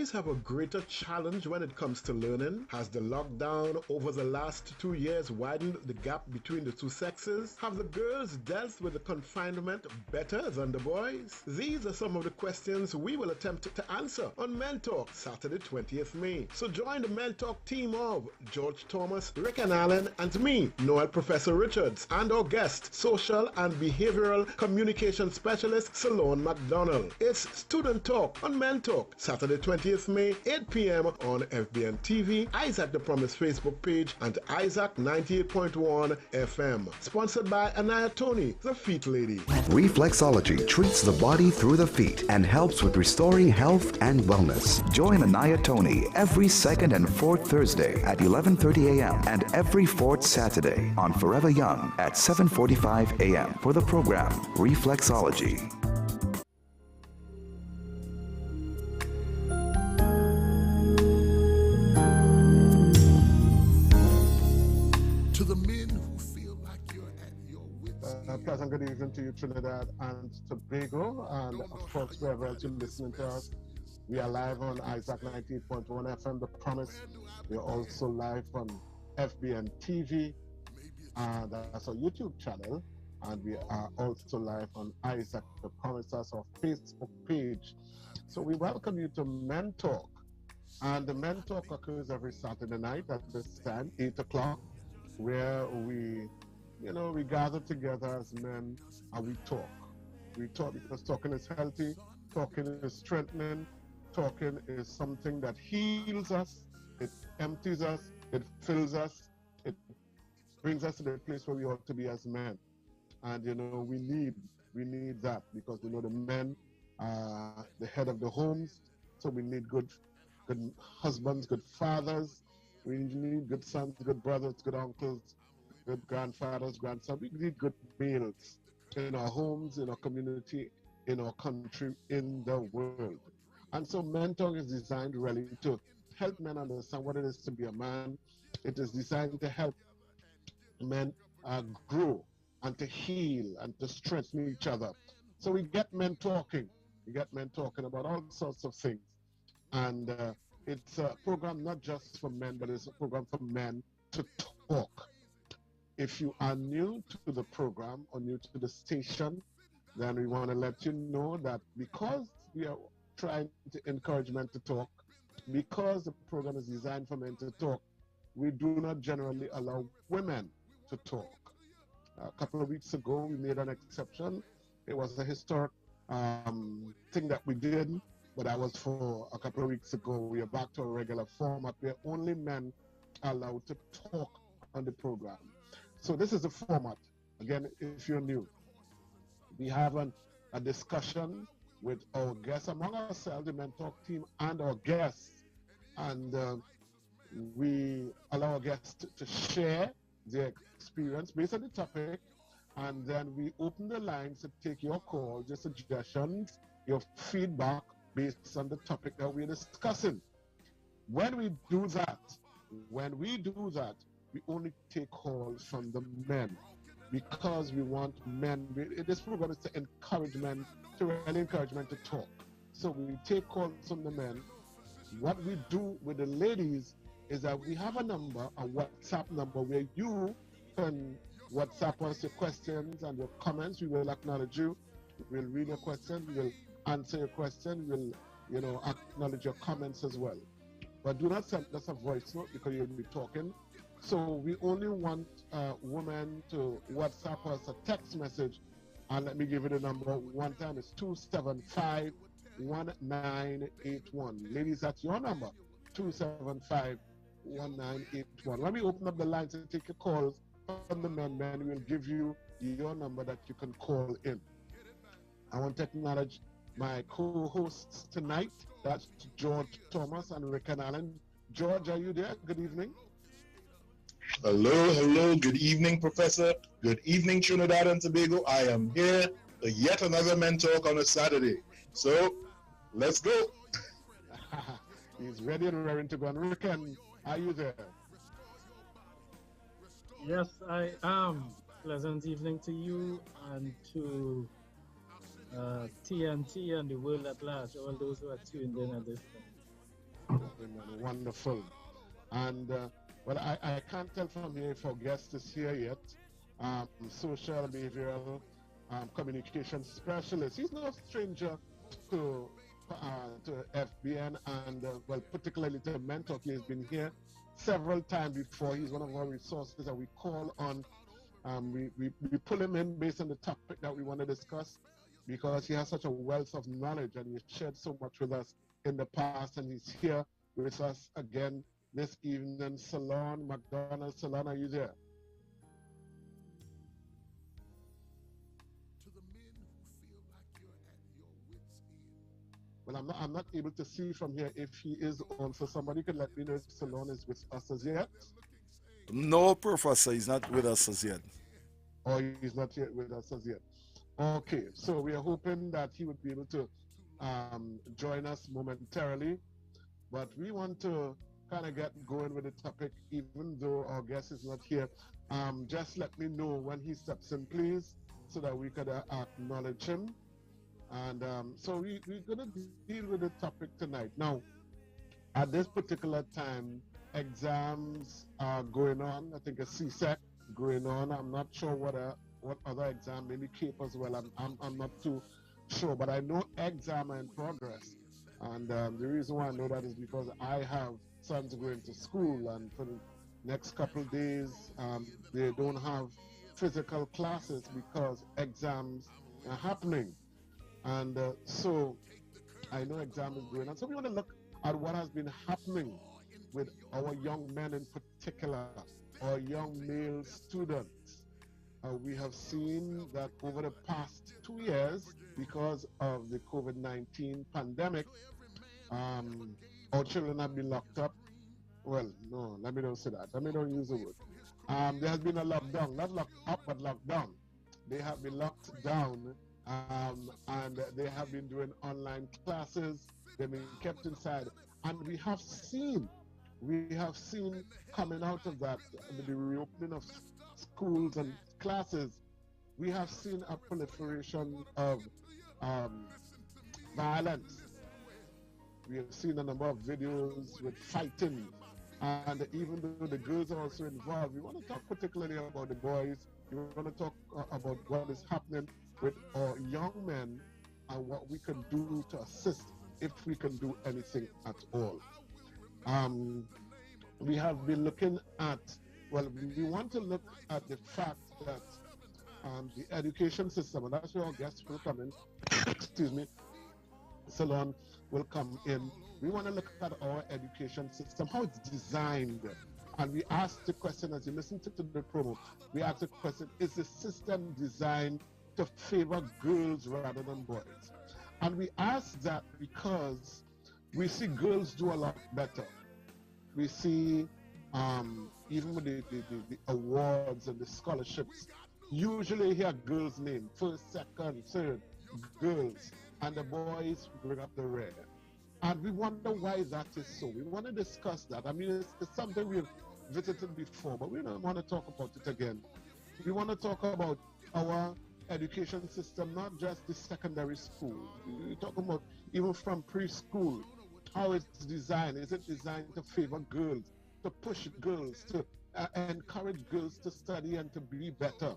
boys have a greater challenge when it comes to learning? Has the lockdown over the last 2 years widened the gap between the two sexes? Have the girls dealt with the confinement better than the boys? These are some of the questions we will attempt to answer on Men Talk Saturday 20th May. So join the Men Talk team of George Thomas, Riquen Allen, and me, Noel Professor Richards, and our guest, social and behavioral communication specialist Salorne McDonald. It's Student Talk on Men Talk, Saturday 20th May, 8 p.m. on FBN TV, Isaac the Promise Facebook page, and Isaac 98.1 FM. Sponsored by Anaya Tony, the Feet Lady. Reflexology treats the body through the feet and helps with restoring health and wellness. Join Anaya Tony every second and fourth Thursday at 11:30 a.m. and every fourth Saturday on Forever Young at 7:45 a.m. for the program Reflexology. Pleasant good evening to you, Trinidad and Tobago, and of course, wherever else you're listening to us. We are live on Isaac 98.1 FM, The Promise. We're also live on FBN TV, that's our YouTube channel, and we are also live on Isaac The Promise, that's our Facebook page. So we welcome you to Men Talk, and the Men Talk occurs every Saturday night at this time, 8 o'clock, where we gather together as men and we talk. We talk because talking is healthy, talking is strengthening, talking is something that heals us, it empties us, it fills us, it brings us to the place where we ought to be as men. And we need that because the men are the head of the homes, so we need good husbands, good fathers, we need good sons, good brothers, good uncles, good grandfathers, grandsons. We need good males in our homes, in our community, in our country, in the world. And so Men Talk is designed really to help men understand what it is to be a man. It is designed to help men grow and to heal and to strengthen each other. So we get men talking. We get men talking about all sorts of things. And it's a program not just for men, but it's a program for men to talk. If you are new to the program or new to the station, then we want to let you know that because we are trying to encourage men to talk, because the program is designed for men to talk, we do not generally allow women to talk. A couple of weeks ago, we made an exception. It was a historic thing that we did, but that was for a couple of weeks ago. We are back to a regular format where only men are allowed to talk on the program. So this is the format. Again, if you're new, we have a discussion with our guests among ourselves, the Men Talk team, and our guests. And we allow our guests to share their experience based on the topic. And then we open the lines to take your calls, your suggestions, your feedback based on the topic that we're discussing. When we do that, we only take calls from the men because we want men. This program is to encourage men, to really encourage men to talk. So we take calls from the men. What we do with the ladies is that we have a number, a WhatsApp number, where you can WhatsApp us your questions and your comments. We will acknowledge you. We'll read your question. We'll answer your question. We'll, acknowledge your comments as well. But do not send us a voice note because you'll be talking. So we only want women to WhatsApp us a text message, and let me give you the number one time. It's 275-1981. Ladies, that's your number, 275-1981. When we open up the lines and take your calls from the men, we'll give you your number that you can call in. I want to acknowledge my co-hosts tonight. That's George Thomas and Riquen Allen. George, are you there? Good evening. Hello. Good evening, Professor. Good evening, Trinidad and Tobago. I am here for yet another Men Talk on a Saturday. So, let's go. He's ready and raring to go. And Riquen, are you there? Yes, I am. Pleasant evening to you and to TNT and the world at large, all those who are tuned in at this time. Wonderful. And well, I can't tell from here if our guest is here yet. Social behavioral communication specialist. He's no stranger to to FBN and well, particularly to Mentor. He has been here several times before. He's one of our resources that we call on. We pull him in based on the topic that we want to discuss because he has such a wealth of knowledge and he's shared so much with us in the past, and he's here with us again this evening. Salorne McDonald. Salorne, are you there? Well, I'm not able to see from here if he is on, so somebody could let me know if Salorne is with us as yet. No, Professor, he's not with us as yet. Or he's not yet with us as yet. Okay, so we are hoping that he would be able to join us momentarily, but we want to kind of get going with the topic even though our guest is not here. Just let me know when he steps in, please, so that we could acknowledge him. And so we're going to deal with the topic tonight. Now, at this particular time, exams are going on. I think a CSEC going on. I'm not sure what other exam, maybe CAPE as well. I'm not too sure, but I know exam are in progress. And the reason why I know that is because I have sons going to school, and for the next couple of days, they don't have physical classes because exams are happening. And so I know exam is going on. So we want to look at what has been happening with our young men in particular, our young male students. We have seen that over the past 2 years, because of the COVID-19 pandemic, our children have been locked up. Well, no, let me not say that. Let me not use the word. There has been a lockdown, not locked up, but locked down. They have been locked down, and they have been doing online classes. They've been kept inside. And we have seen coming out of that, the reopening of schools and classes, we have seen a proliferation of violence. We have seen a number of videos with fighting, and even though the girls are also involved, we want to talk particularly about the boys. We want to talk about what is happening with our young men and what we can do to assist, if we can do anything at all. We have been looking at, well, we want to look at the fact that the education system, and that's where our guests will come in, excuse me, Salorne will come in. We want to look at our education system, how it's designed. And we ask the question, as you listen to the promo, we ask the question, is the system designed to favor girls rather than boys? And we ask that because we see girls do a lot better. We see, even with the awards and the scholarships, usually hear girls' name, first, second, third, girls, and the boys bring up the rear. And we wonder why that is so. We want to discuss that. I mean, it's something we've visited before, but we don't want to talk about it again. We want to talk about our education system, not just the secondary school. We're talking about even from preschool, how it's designed. Is it designed to favor girls, to push girls, to encourage girls to study and to be better?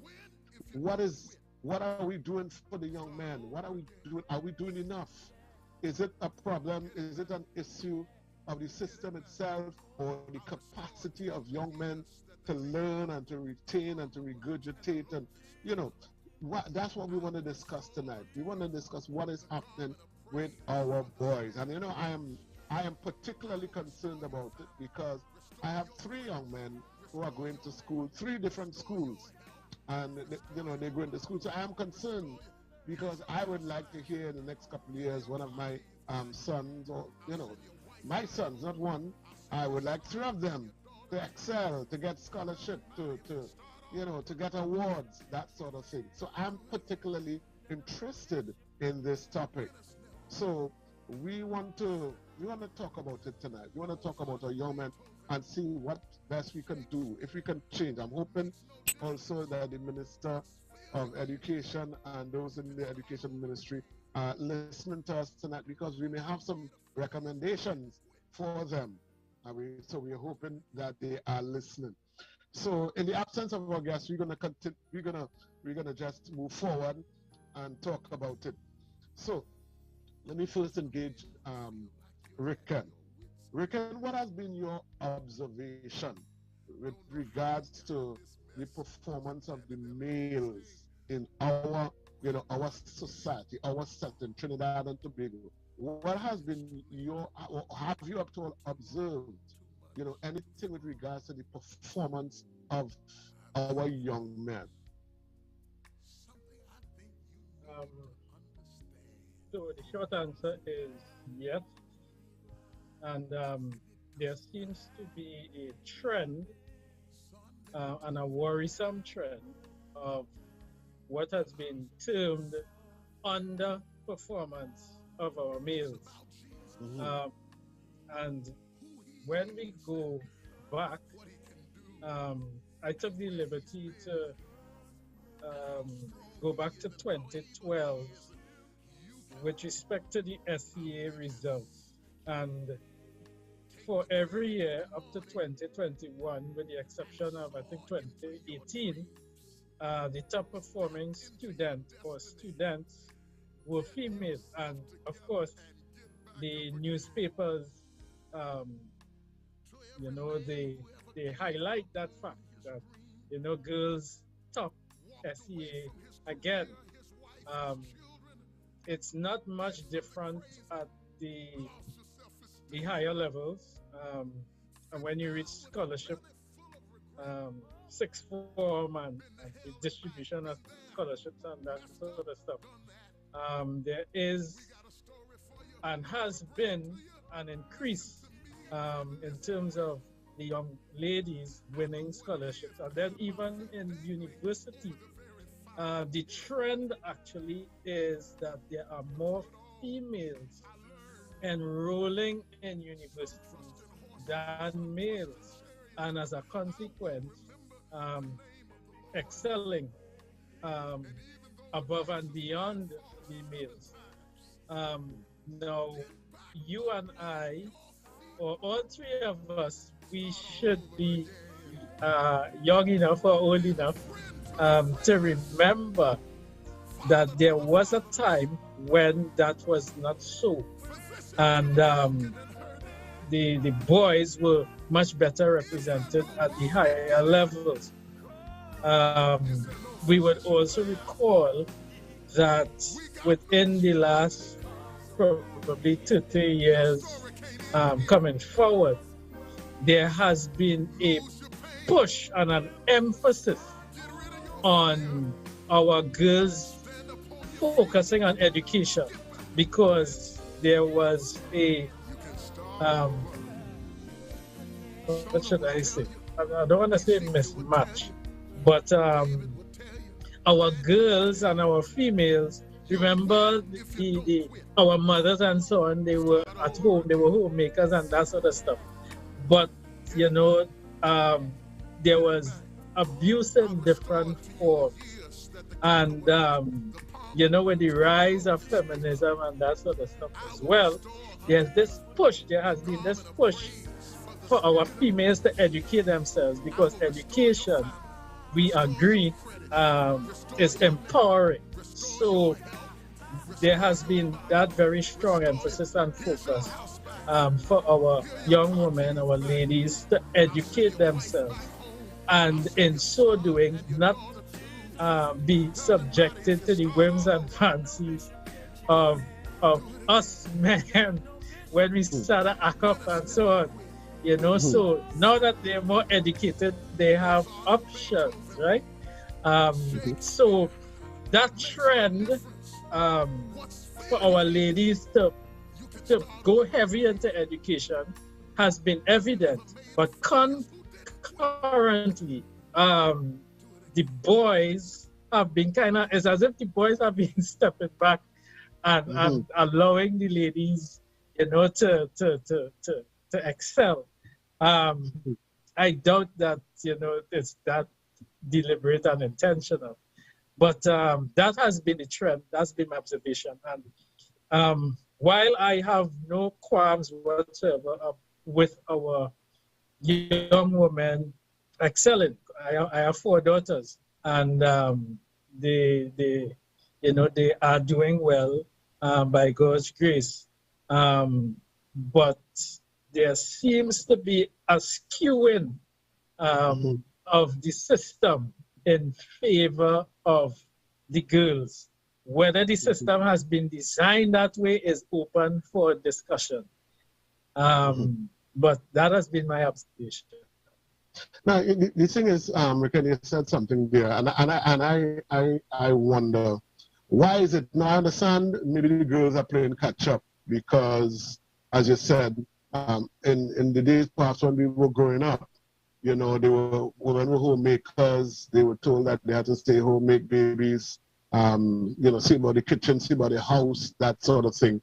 What are we doing for the young men? What are we doing? Are we doing enough? Is it a problem? Is it an issue of the system itself, or the capacity of young men to learn and to retain and to regurgitate? And that's what we want to discuss tonight. We want to discuss what is happening with our boys. And I am particularly concerned about it because I have 3 young men who are going to school, 3 different schools, and they're going to school. So I am concerned because I would like to hear in the next couple of years one of my sons, or my sons, not one. I would like 3 of them to excel, to get scholarship, to get awards, that sort of thing. So I'm particularly interested in this topic. So we want to talk about it tonight. We want to talk about our young men and see what best we can do, if we can change. I'm hoping also that the Minister of Education and those in the education ministry are listening to us tonight, because we may have some recommendations for them. So we're hoping that they are listening. So in the absence of our guests, we're gonna continue. We're gonna just move forward and talk about it. So let me first engage Riquen. Riquen, what has been your observation with regards to the performance of the males in our society, our setting, Trinidad and Tobago? What has been have you up to all observed, anything with regards to the performance of our young men? Um, so the short answer is yes, and there seems to be a trend and a worrisome trend of what has been termed underperformance of our males. Mm-hmm. And when we go back, I took the liberty to um, go back to 2012 with respect to the SEA results. And for every year up to 2021, with the exception of, I think, 2018, the top performing student or students were female. And of course, the newspapers, um, they highlight that fact that, girls top SEA again. Um, it's not much different at the higher levels. And when you reach scholarship, sixth form and the distribution of scholarships and that sort of stuff, there is and has been an increase in terms of the young ladies winning scholarships. And then even in university, the trend actually is that there are more females enrolling in universities than males, and as a consequence, excelling um, above and beyond the males. Now, you and I, or all three of us, we should be young enough or old enough to remember that there was a time when that was not so. And the boys were much better represented at the higher levels. We would also recall that within the last probably 2-3 years coming forward, there has been a push and an emphasis on our girls focusing on education, because there was a what should I say? I don't want to say mismatch, but our girls and our females, remember our mothers and so on, they were at home, they were homemakers and that sort of stuff. But there was abuse in different forms. And with the rise of feminism and that sort of stuff as well, there has been this push for our females to educate themselves, because education, we agree, is empowering. So there has been that very strong emphasis and focus for our young women, our ladies, to educate themselves, and in so doing, not be subjected to the whims and fancies of us men when we start to act up and so on. So now that they're more educated, they have options, right? So that trend for our ladies to go heavy into education has been evident, but concurrently, the boys have been it's as if the boys have been stepping back and allowing the ladies, to excel. I doubt that, it's that deliberate and intentional, but that has been the trend. That's been my observation. And while I have no qualms whatsoever with our young women excelling. I have 4 daughters, and they you know, they are doing well by God's grace. But there seems to be a skewing of the system in favor of the girls. Whether the system has been designed that way is open for discussion. But that has been my observation. Now, the thing is, Riquen, you said something there, and I wonder, why is it? Now, I understand maybe the girls are playing catch up because, as you said, in the days past when we were growing up, you know, they were women were homemakers. They were told that they had to stay home, make babies, you know, see about the kitchen, see about the house, that sort of thing.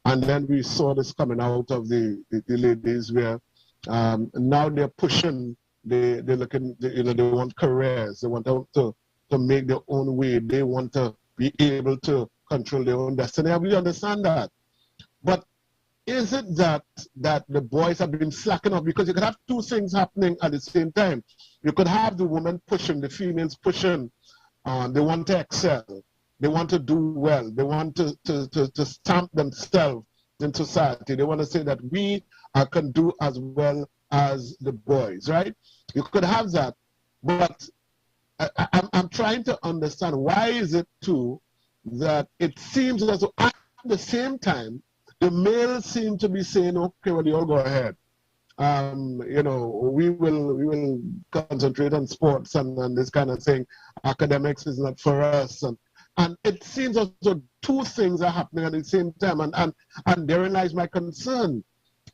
And then we saw this coming out of the ladies where now they're pushing, they're looking, you know, they want careers, they want to make their own way, they want to be able to control their own destiny. And we understand that. But is it that the boys have been slacking off? Because you could have 2 things happening at the same time. You could have the women pushing, the females pushing. They want to excel. They want to do well. They want to stamp themselves in society. They want to say that we can do as well as the boys, right? You could have that. But I'm trying to understand, why is it too that it seems as though at the same time, the males seem to be saying, okay, well, you all go ahead. You know, we will concentrate on sports and this kind of thing. Academics is not for us. And it seems as though 2 things are happening at the same time. And therein lies my concern.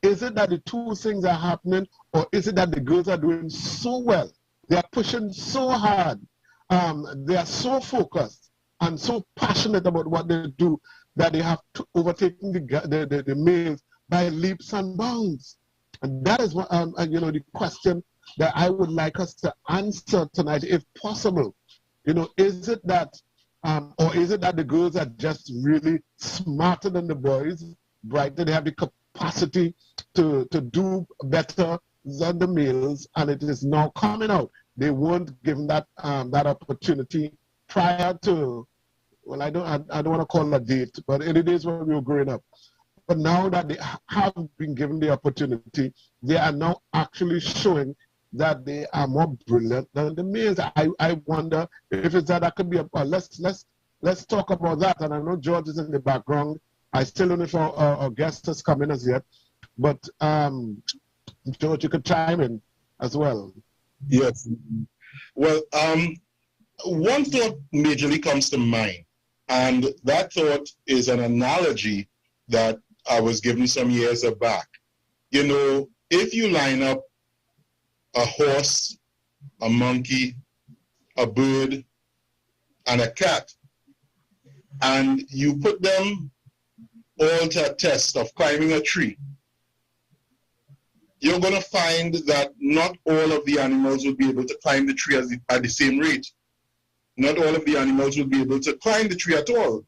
Is it that the 2 things are happening, or is it that the girls are doing so well? They are pushing so hard. They are so focused and so passionate about what they do that they have overtaken the males by leaps and bounds. And that is what, you know, the question that I would like us to answer tonight, if possible. You know, is it that, or is it that the girls are just really smarter than the boys, brighter, they have the capacity to do better than the males, and it is now coming out? They weren't given that that opportunity prior to, well, I don't want to call it a date, but in the days when we were growing up. But now that they have been given the opportunity, they are now actually showing that they are more brilliant than the males. I wonder if it's that could be a let's talk about that. And I know George is in the background. I still don't know if our guest has come in as yet, but George, you could chime in as well. Yes. Well, one thought majorly comes to mind, and that thought is an analogy that I was given some years back. You know, if you line up a horse, a monkey, a bird, and a cat, and you put them all to a test of climbing a tree, you're going to find that not all of the animals will be able to climb the tree at the same rate. Not all of the animals will be able to climb the tree at all.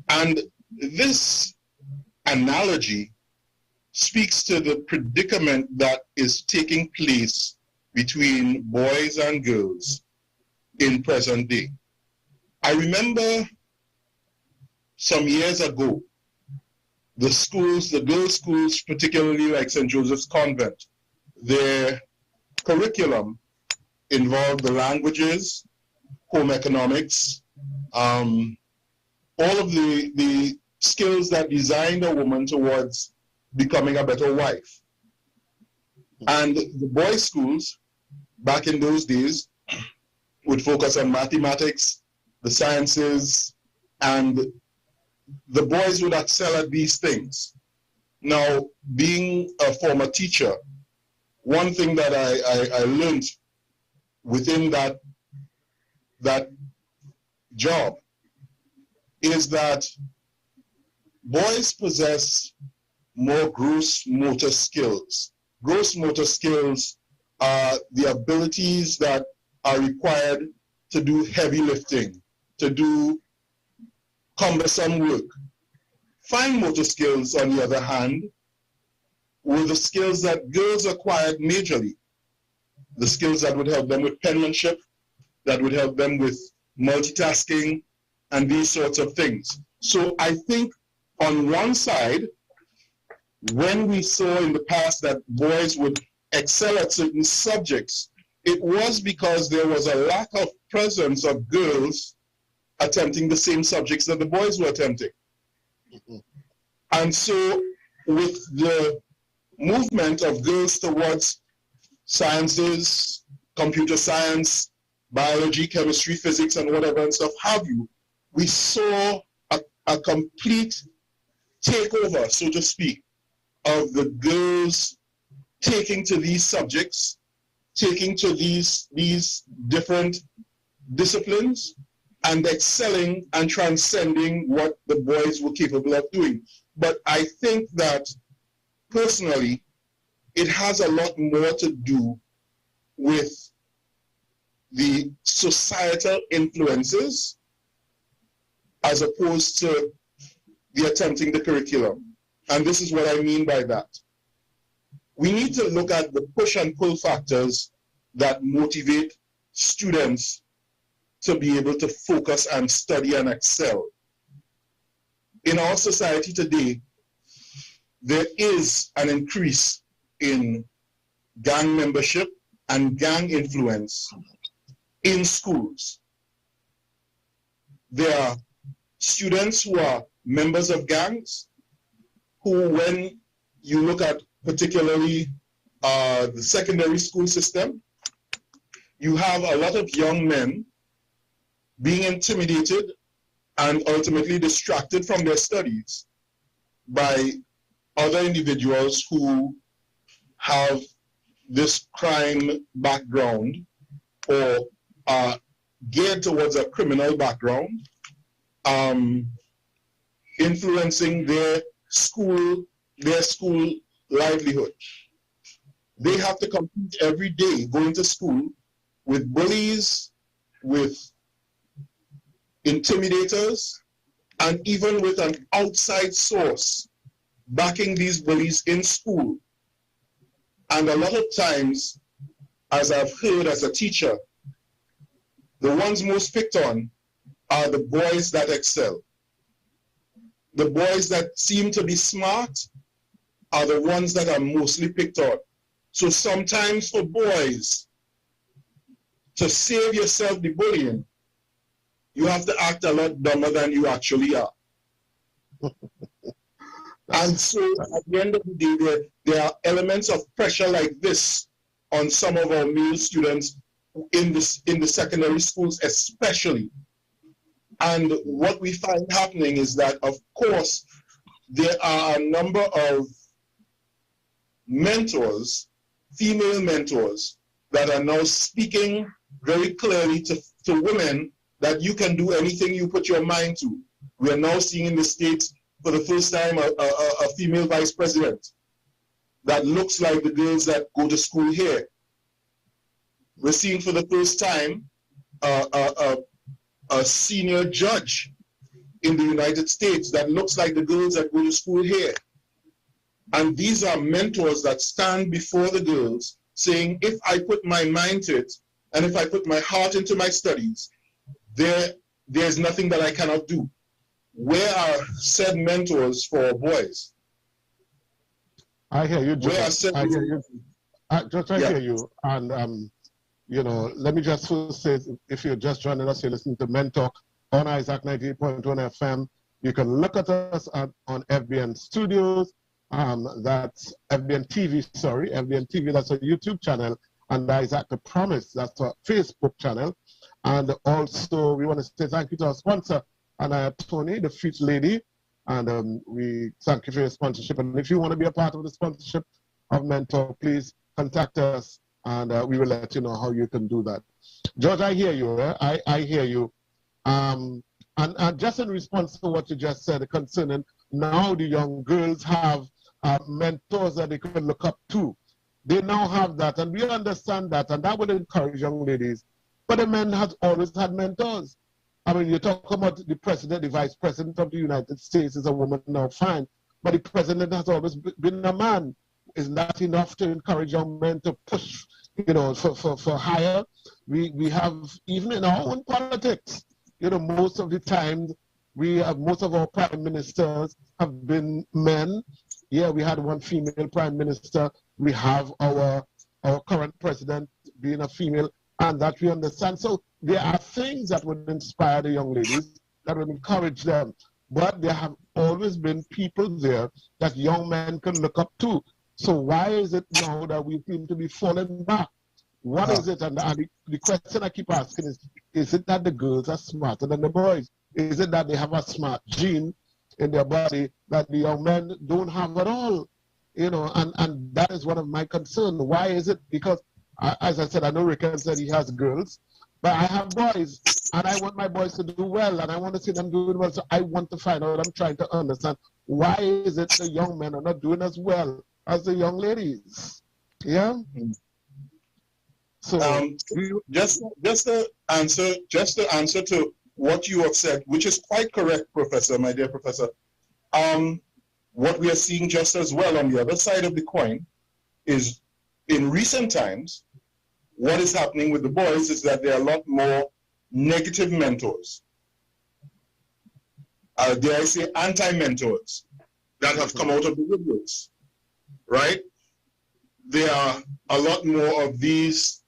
And this analogy speaks to the predicament that is taking place between boys and girls in present day. I remember some years ago, the schools, the girls' schools, particularly like St. Joseph's Convent, their curriculum involved the languages, home economics, all of the skills that designed a woman towards becoming a better wife. And the boys' schools, back in those days, would focus on mathematics, the sciences, and the boys would excel at these things. Now, being a former teacher, one thing that I learned within that job is that boys possess more gross motor skills. Gross motor skills are the abilities that are required to do heavy lifting, to do cumbersome work. Fine motor skills, on the other hand, were the skills that girls acquired majorly. The skills that would help them with penmanship, that would help them with multitasking, and these sorts of things. So I think on one side, when we saw in the past that boys would excel at certain subjects, it was because there was a lack of presence of girls attempting the same subjects that the boys were attempting. And so with the movement of girls towards sciences, computer science, biology, chemistry, physics, and whatever and stuff have you, we saw a complete takeover, so to speak, of the girls taking to these subjects, taking to these different disciplines, and excelling and transcending what the boys were capable of doing. But I think that, personally, it has a lot more to do with the societal influences as opposed to the attempting the curriculum. And this is what I mean by that. We need to look at the push and pull factors that motivate students to be able to focus and study and excel. In our society today, there is an increase in gang membership and gang influence in schools. There are students who are members of gangs who, when you look at particularly the secondary school system, you have a lot of young men being intimidated and ultimately distracted from their studies by other individuals who have this crime background or are geared towards a criminal background, influencing their school livelihood. They have to compete every day going to school with bullies, with intimidators, and even with an outside source backing these bullies in school. And a lot of times, as I've heard as a teacher, the ones most picked on are the boys that excel. The boys that seem to be smart are the ones that are mostly picked on. So sometimes for boys, to save yourself the bullying, you have to act a lot dumber than you actually are. And so at the end of the day, there are elements of pressure like this on some of our male students in the secondary schools especially. And what we find happening is that, of course, there are a number of mentors, female mentors, that are now speaking very clearly to women that you can do anything you put your mind to. We are now seeing in the States for the first time a female vice president that looks like the girls that go to school here. We're seeing for the first time a senior judge in the United States that looks like the girls that go to school here. And these are mentors that stand before the girls saying, if I put my mind to it, and if I put my heart into my studies, there's nothing that I cannot do. Where are said mentors for boys? I hear you, George. I hear you. George, I hear you. And, you know, let me just first say, if you're just joining us, you're listening to Men Talk on Isaac 98.1 FM. You can look at us on FBN Studios. That's FBN TV, sorry. FBN TV, that's a YouTube channel. And Isaac the Promise, that's a Facebook channel. And also, we want to say thank you to our sponsor, Tony, the Feet Lady. And we thank you for your sponsorship. And if you want to be a part of the sponsorship of Men Talk, please contact us. And we will let you know how you can do that. George, I hear you. I hear you. And just in response to what you just said concerning now the young girls have mentors that they can look up to. They now have that, and we understand that, and that would encourage young ladies. But the men have always had mentors. I mean, you talk about the president, the vice president of the United States is a woman now, fine. But the president has always been a man. is not enough to encourage young men to push, for higher. We have, even in our own politics, most of the time, most of our prime ministers have been men. Yeah, we had one female prime minister. We have our current president being a female, and that we understand. So there are things that would inspire the young ladies, that would encourage them. But there have always been people there that young men can look up to. So why is it now that we seem to be falling back? What is it? And the question I keep asking is it that the girls are smarter than the boys? Is it that they have a smart gene in their body that the young men don't have at all? And that is one of my concerns. Why is it? Because, as I said, I know Riquen said he has girls, but I have boys, and I want my boys to do well, and I want to see them doing well. So I want to find out, I'm trying to understand, why is it the young men are not doing as well as the young ladies? Yeah? So just to answer to what you have said, which is quite correct, Professor, my dear Professor. What we are seeing just as well on the other side of the coin is, in recent times, what is happening with the boys is that there are a lot more negative mentors. Dare I say anti-mentors that have come out of the woodworks, right? There are a lot more of these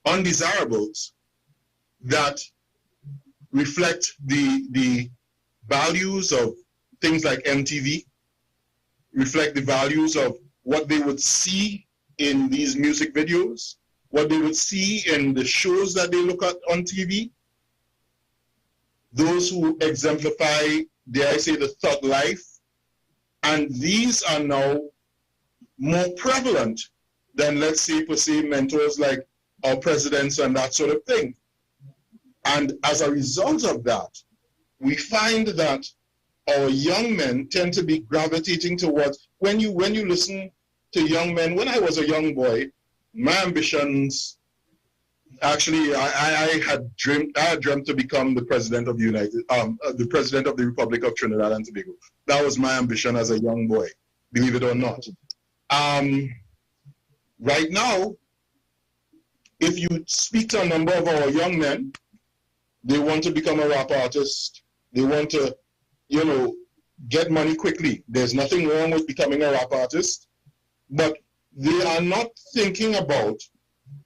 undesirables that reflect the values of things like MTV, reflect the values of what they would see in these music videos, what they would see in the shows that they look at on TV. Those who exemplify, dare I say, the thug life. And these are now more prevalent than, let's say, per se, mentors like our presidents and that sort of thing. And as a result of that, we find that our young men tend to be gravitating towards, when you listen to young men, when I was a young boy, my ambitions, actually, I had dreamt to become the president of the president of the Republic of Trinidad and Tobago. That was my ambition as a young boy, believe it or not. Right now, if you speak to a number of our young men, they want to become a rap artist. They want to, get money quickly. There's nothing wrong with becoming a rap artist, but they are not thinking about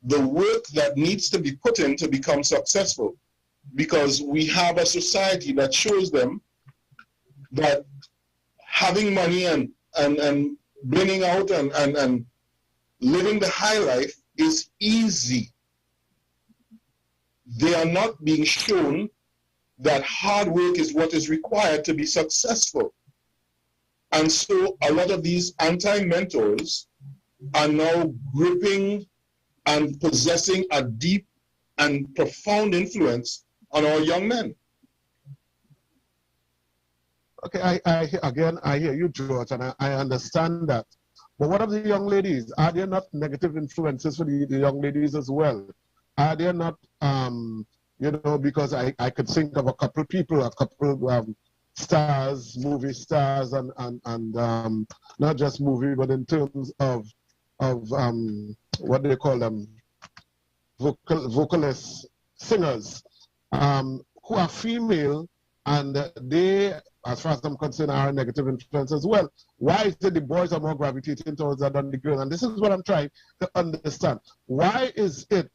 the work that needs to be put in to become successful, because we have a society that shows them that having money and bringing out and living the high life is easy. They are not being shown that hard work is what is required to be successful. And so a lot of these anti-mentors are now gripping and possessing a deep and profound influence on our young men. Okay, I hear you, George, and I understand that. But what of the young ladies? Are there not negative influences for the young ladies as well? Are there not, because I could think of a couple stars, movie stars, and not just movie, but in terms of what do they call them, vocalists, singers, who are female, and they, as far as I'm concerned, are a negative influence as well. Why is it the boys are more gravitating towards that than the girls? And this is what I'm trying to understand. Why is it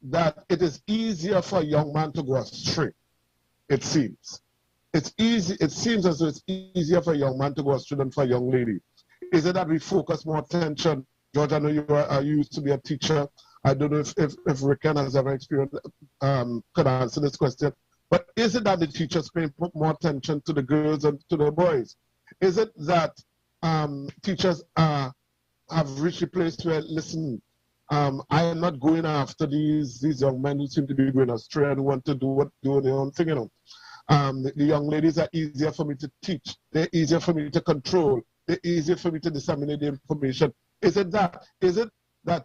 that it is easier for a young man to go astray? It seems. It's easy. It seems as though it's easier for a young man to go astray than for a young lady. Is it that we focus more attention? George, I know you used to be a teacher. I don't know if Riquen has ever experienced, could answer this question. But is it that the teachers pay more attention to the girls and to the boys? Is it that teachers have reached a place where, listen, I am not going after these young men who seem to be going astray and want to do their own thing, The young ladies are easier for me to teach. They're easier for me to control. They're easier for me to disseminate the information. Is it that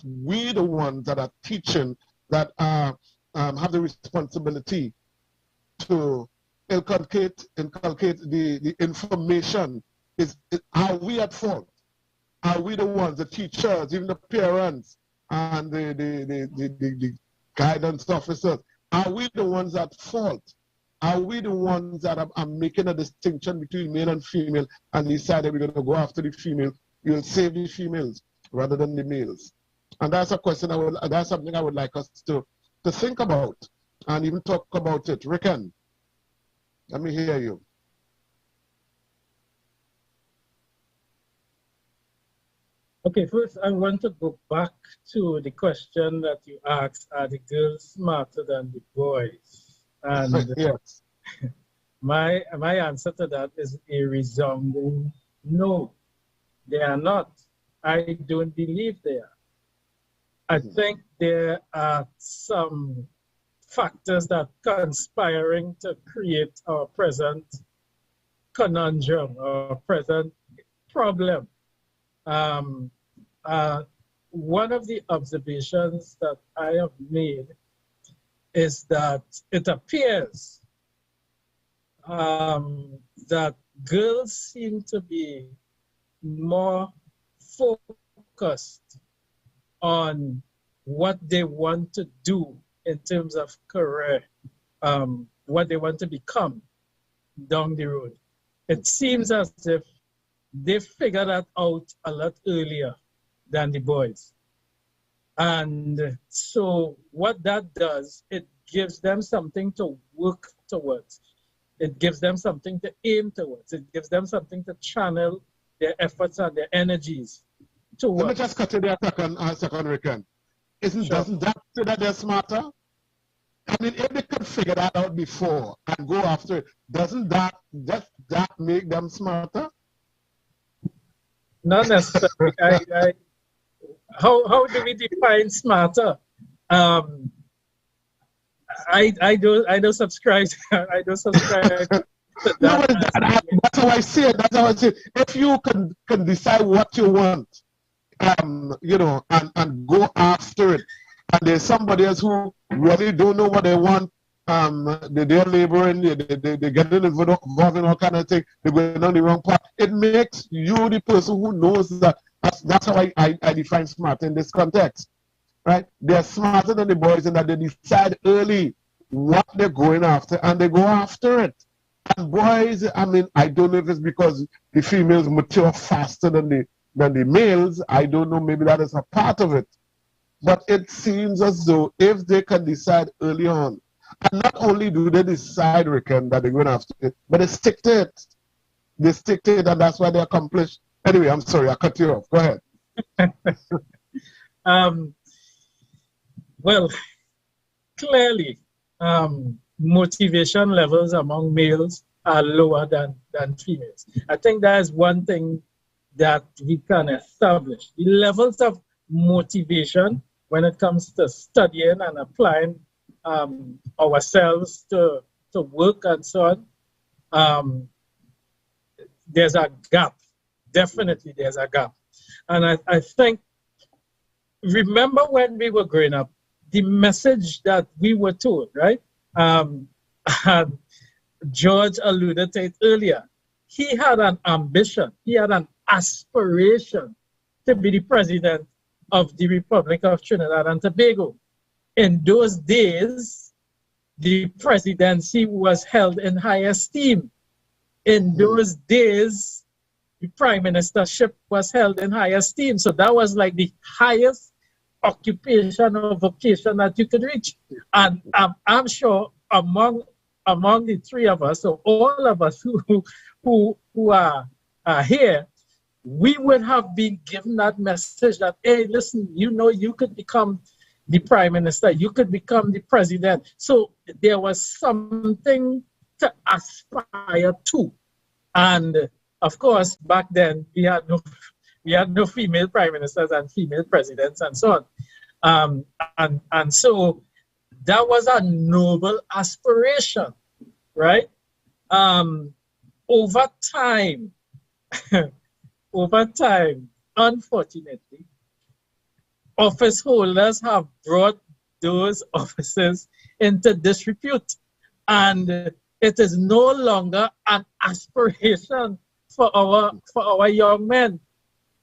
we, the ones that are teaching, that have the responsibility to inculcate the information, are we at fault? Are we the ones, the teachers, even the parents, and the guidance officers, are we the ones at fault? Are we the ones that are making a distinction between male and female and decided we're going to go after the female? We'll save the females rather than the males. And that's a question that's something I would like us to think about and even talk about it. Riquen, let me hear you. Okay, first I want to go back to the question that you asked, are the girls smarter than the boys? And yes. my answer to that is a resounding no. They are not. I don't believe they are. I think there are some factors that are conspiring to create our present conundrum, our present problem. One of the observations that I have made is that it appears that girls seem to be more focused on what they want to do in terms of career, what they want to become down the road. It seems as if they figure that out a lot earlier than the boys. And so what that does, it gives them something to work towards. It gives them something to aim towards. It gives them something to channel their efforts and their energies towards. Let me just cut you there a second, Riquen. Doesn't that say that they're smarter? I mean, if they could figure that out before and go after it, doesn't that make them smarter? Not necessarily. How do we define smarter? I don't subscribe. I don't subscribe to that. No, that's how I see it. That's how I see it. If you can decide what you want, you know, and go after it, and there's somebody else who really don't know what they want, they're laboring, they're getting involved in all kind of things, they're going on the wrong path. It makes you the person who knows that. That's how I define smart in this context, right? They're smarter than the boys in that they decide early what they're going after and they go after it. And boys, I mean, I don't know if it's because the females mature faster than the males. I don't know, maybe that is a part of it. But it seems as though if they can decide early on, and not only do they decide, Riquen, that they're going after it, but they stick to it. They stick to it, and that's why they accomplish. Anyway, I'm sorry, I cut you off. Go ahead. Well, clearly, motivation levels among males are lower than females. I think that is one thing that we can establish. The levels of motivation when it comes to studying and applying ourselves to work and so on, there's a gap. Definitely there's a gap. And I think, remember when we were growing up, the message that we were told, right? And George alluded to it earlier. He had an ambition, he had an aspiration to be the president of the Republic of Trinidad and Tobago. In those days, the presidency was held in high esteem. In those days, the prime ministership was held in high esteem. So that was like the highest occupation or vocation that you could reach. And I'm sure among the three of us, or all of us who are here, we would have been given that message that, hey, listen, you know, you could become the prime minister, you could become the president. So there was something to aspire to. And of course, back then we had no female prime ministers and female presidents and so on. And so that was a noble aspiration, right? Over time, unfortunately, office holders have brought those offices into disrepute. And it is no longer an aspiration for our young men.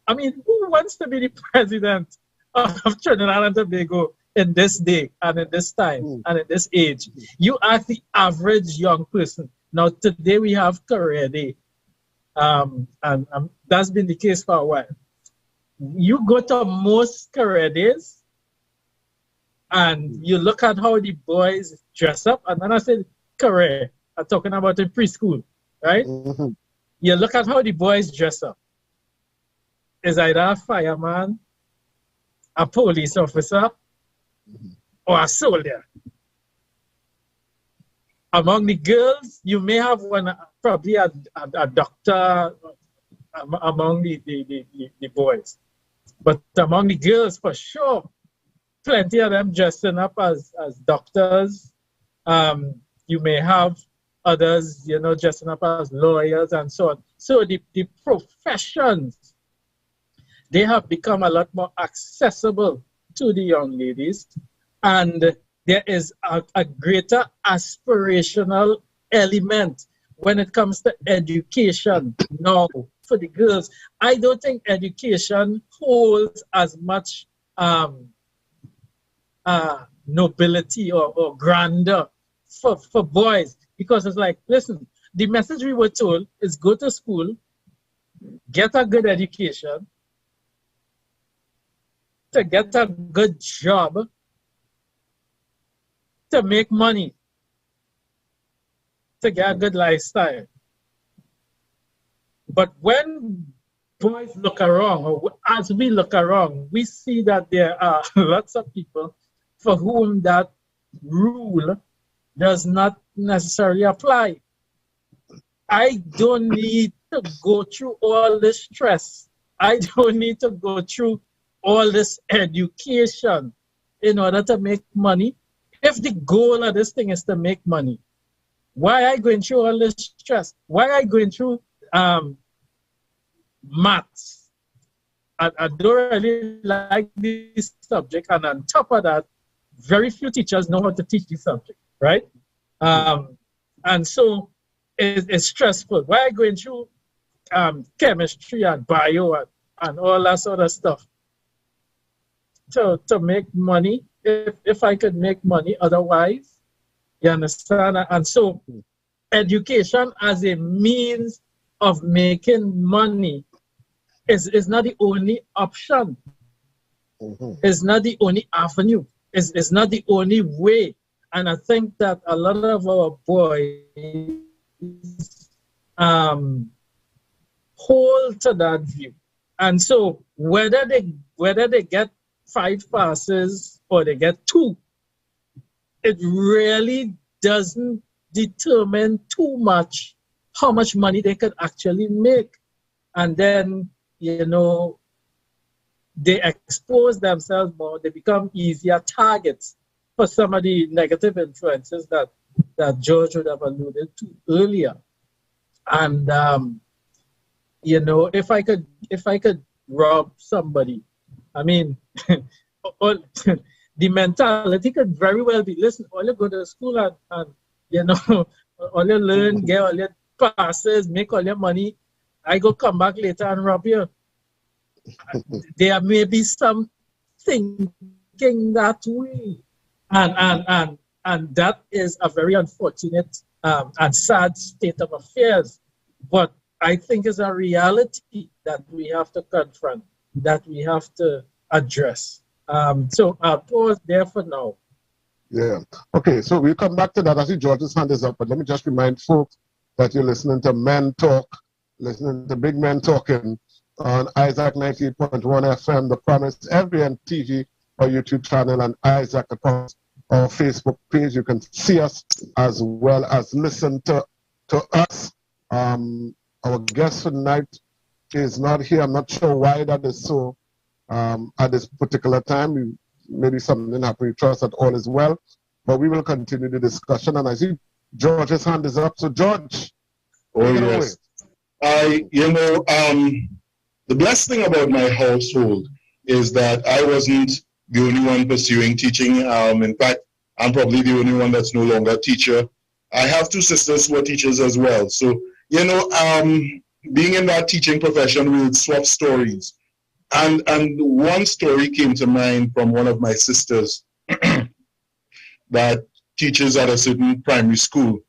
I mean, who wants to be the president of Trinidad and Tobago in this day and in this time and in this age? You ask the average young person. Now, today we have career day. And that's been the case for a while. You go to most career days and you look at how the boys dress up. And then I said career, I'm talking about in preschool, right? You look at how the boys dress up. Is either a fireman, a police officer, or a soldier. Among the girls, you may have one, probably a doctor among the boys. But among the girls, for sure, plenty of them dressing up as doctors. You may have others, you know, dressing up as lawyers and so on. So the professions, they have become a lot more accessible to the young ladies. And there is a greater aspirational element when it comes to education now for the girls. I don't think education holds as much nobility or grandeur for boys, because it's like, listen, the message we were told is go to school, get a good education, to get a good job, to make money, to get a good lifestyle. But when boys look around, or as we look around, we see that there are lots of people for whom that rule does not necessarily apply. I don't need to go through all this stress. I don't need to go through all this education in order to make money. If the goal of this thing is to make money, why are I going through all this stress? Why are I going through maths? I don't really like this subject, and on top of that, very few teachers know how to teach this subject, right? And so it's stressful. Why are I going through chemistry and bio and all that sort of stuff? To make money, if I could make money otherwise, you understand? And so education as a means of making money is not the only option. It's not the only avenue. It's not the only way. And I think that a lot of our boys hold to that view. And so whether they get 5 passes or they get 2, it really doesn't determine too much how much money they could actually make. And then, you know, they expose themselves more, they become easier targets for some of the negative influences that George would have alluded to earlier. And you know, if I could rob somebody, I mean, the mentality could very well be, listen, all you go to school and you know, all you learn, get all your passes, make all your money, I go come back later and rob you. There may be some thinking that way. And that is a very unfortunate and sad state of affairs. But I think it's a reality that we have to confront, that we have to address. So I'll pause there for now. Yeah. Okay, so we'll come back to that. I see George's hand is up, but let me just remind folks that you're listening to Men Talk, listening to Big Men Talking on Isaac 98.1 FM, The Promise, every TV or YouTube channel, and Isaac The Promise, our Facebook page. You can see us as well as listen to us. Our guest tonight is not here. I'm not sure why that is so at this particular time. Maybe something happened. We trust that all is well. But we will continue the discussion. And I see George's hand is up. So, George. Oh, yes. The blessed thing about my household is that I wasn't the only one pursuing teaching. In fact, I'm probably the only one that's no longer a teacher. I have 2 sisters who are teachers as well. So, being in that teaching profession, we'll swap stories. And one story came to mind from one of my sisters that teaches at a certain primary school.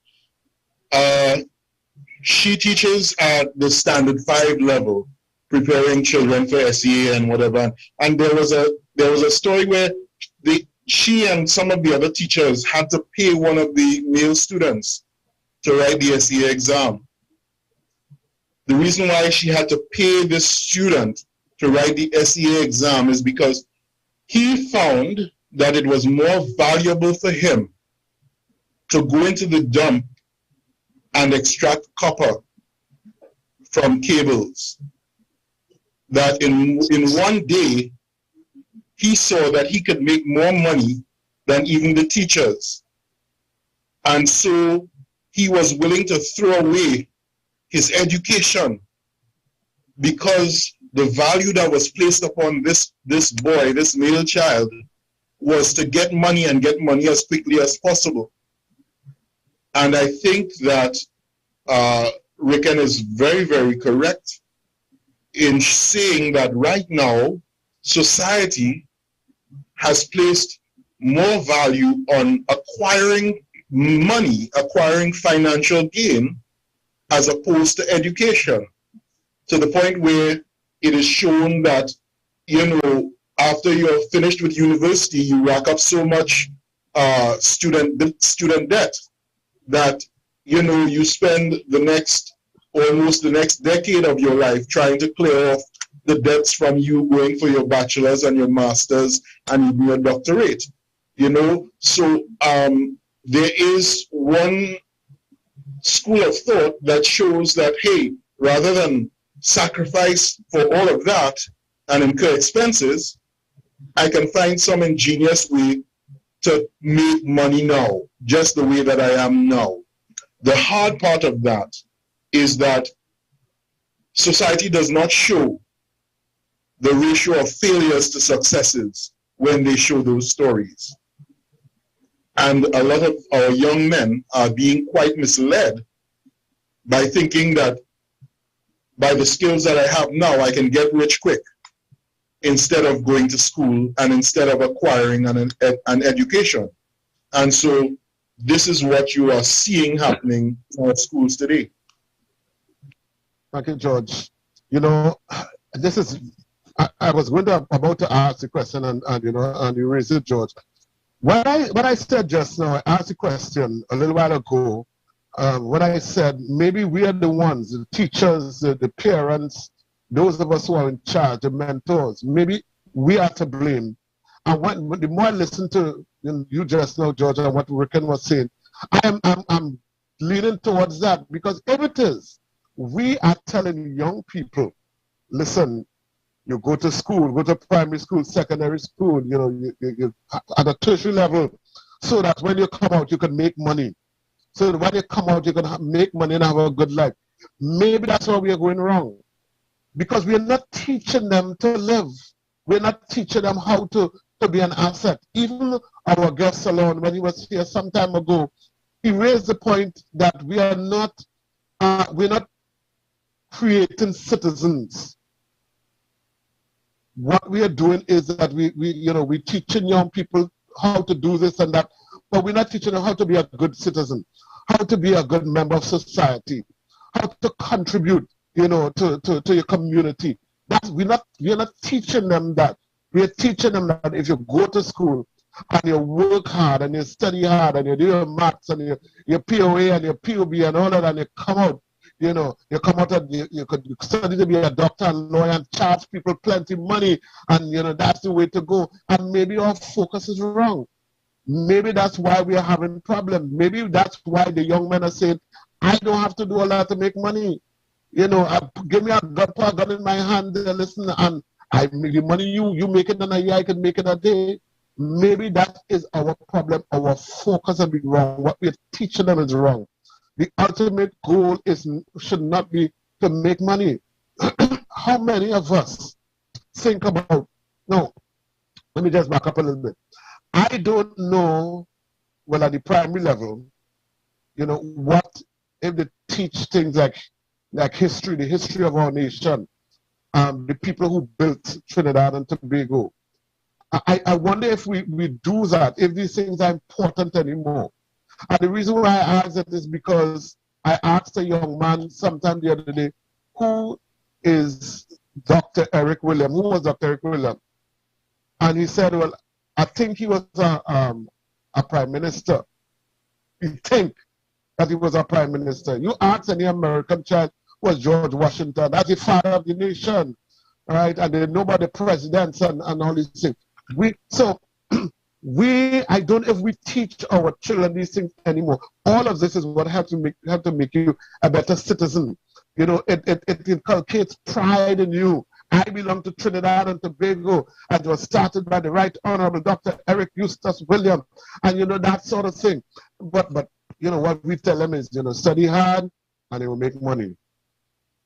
She teaches at the standard 5 level, preparing children for SEA and whatever. And there was a story where she and some of the other teachers had to pay one of the male students to write the SEA exam. The reason why she had to pay this student to write the SEA exam is because he found that it was more valuable for him to go into the dump and extract copper from cables. That in one day, he saw that he could make more money than even the teachers. And so he was willing to throw away his education because the value that was placed upon this boy, this male child, was to get money and get money as quickly as possible. And I think that Riquen is very, very correct in saying that right now, society has placed more value on acquiring money, acquiring financial gain, as opposed to education, to the point where it is shown that, you know, after you're finished with university, you rack up so much student debt that, you know, you spend almost the next decade of your life trying to clear off the debts from you going for your bachelor's and your master's and even your doctorate, you know. So there is one school of thought that shows that, hey, rather than sacrifice for all of that and incur expenses, I can find some ingenious way to make money now, just the way that I am now. The hard part of that is that society does not show the ratio of failures to successes when they show those stories. And a lot of our young men are being quite misled by thinking that by the skills that I have now, I can get rich quick, instead of going to school and instead of acquiring an education. And so this is what you are seeing happening in our schools today. Thank you, George. You know, this is, I was about to ask the question, and you know, and you raised it, George. What I said just now, I asked a question a little while ago. When I said maybe we are the ones, the teachers, the parents, those of us who are in charge, the mentors, maybe we are to blame. And the more I listen to you just now, George, and what Riquen was saying, I'm leaning towards that, because if it is, we are telling young people, listen, you go to school, go to primary school, secondary school, you know, you at a tertiary level, so that when you come out, you can make money. So that when you come out, you can make money and have a good life. Maybe that's where we are going wrong. Because we're not teaching them to live. We're not teaching them how to be an asset. Even our guest Salorne, when he was here some time ago, he raised the point that we're not creating citizens. What we are doing is that we're teaching young people how to do this and that, but we're not teaching them how to be a good citizen, how to be a good member of society, how to contribute, you know, to your community. We're not teaching them that. We're teaching them that if you go to school and you work hard and you study hard and you do your maths and your POA and your POB and all that, and you come out, you know, you come out and you could study to be a doctor and lawyer and charge people plenty money, and you know that's the way to go. And maybe our focus is wrong. Maybe that's why we are having problems. Maybe that's why the young men are saying, I don't have to do all that to make money. You know, give me a gun in my hand, listen, and I make the money you make it in a year, I can make it a day. Maybe that is our problem. Our focus has been wrong. What we're teaching them is wrong. The ultimate goal should not be to make money. How many of us think about, no, let me just back up a little bit. I don't know, well, at the primary level, you know, what if they teach things like history, the history of our nation, the people who built Trinidad and Tobago. I wonder if we do that, if these things are important anymore. And the reason why I ask that is because I asked a young man sometime the other day, who is Dr. Eric William? Who was Dr. Eric William? And he said, well, I think he was a prime minister. You think that he was a prime minister. You ask any American child, who was George Washington? That's the father of the nation, right? And they know about the presidents and all these things. I don't know if we teach our children these things anymore. All of this is what have to make you a better citizen. You know, it inculcates pride in you. I belong to Trinidad and Tobago, and it was started by the Right Honorable Dr. Eric Eustace William, and you know, that sort of thing. But you know, what we tell them is, you know, study hard and they will make money.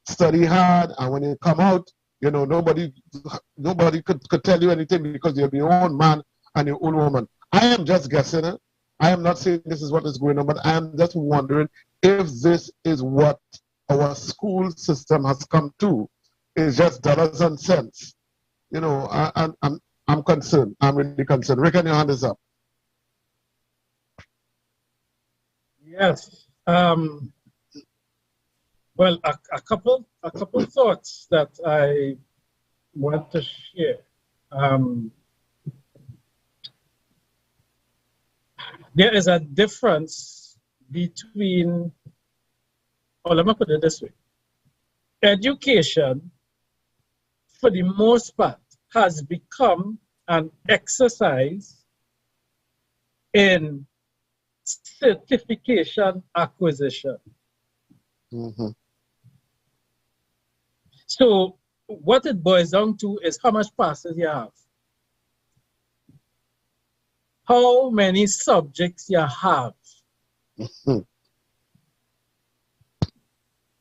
Study hard, and when you come out, you know, nobody could tell you anything because you're your own man and your own woman. I am just guessing. I am not saying this is what is going on, but I am just wondering if this is what our school system has come to. It's just dollars and cents. You know, I'm concerned. I'm really concerned. Riquen, your hand is up. Yes. Well, a couple thoughts that I want to share. There is a difference between, or let me put it this way. Education, for the most part, has become an exercise in certification acquisition. Mm-hmm. So what it boils down to is how much passes you have. How many subjects you have. Mm-hmm.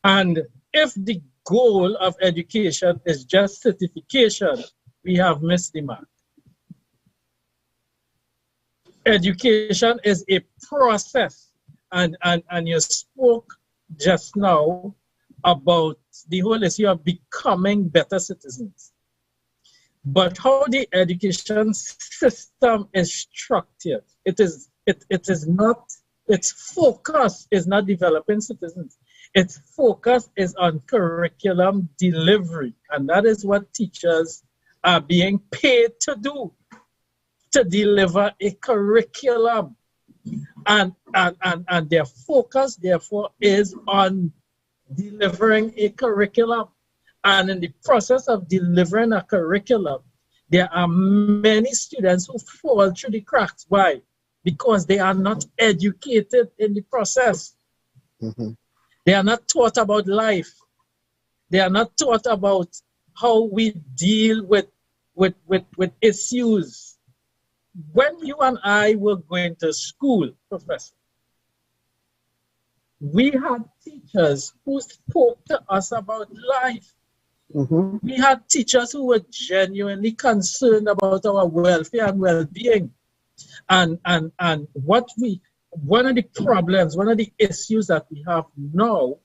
And if the goal of education is just certification, we have missed the mark. Education is a process, and you spoke just now about the whole issue of becoming better citizens. But how the education system is structured, its focus is not developing citizens. Its focus is on curriculum delivery, and that is what teachers are being paid to do, to deliver a curriculum. And their focus, therefore, is on delivering a curriculum. And in the process of delivering a curriculum, there are many students who fall through the cracks. Why? Because they are not educated in the process. Mm-hmm. They are not taught about life. They are not taught about how we deal with issues. When you and I were going to school, Professor, we had teachers who spoke to us about life. Mm-hmm. We had teachers who were genuinely concerned about our welfare and well-being. And one of the problems, one of the issues that we have now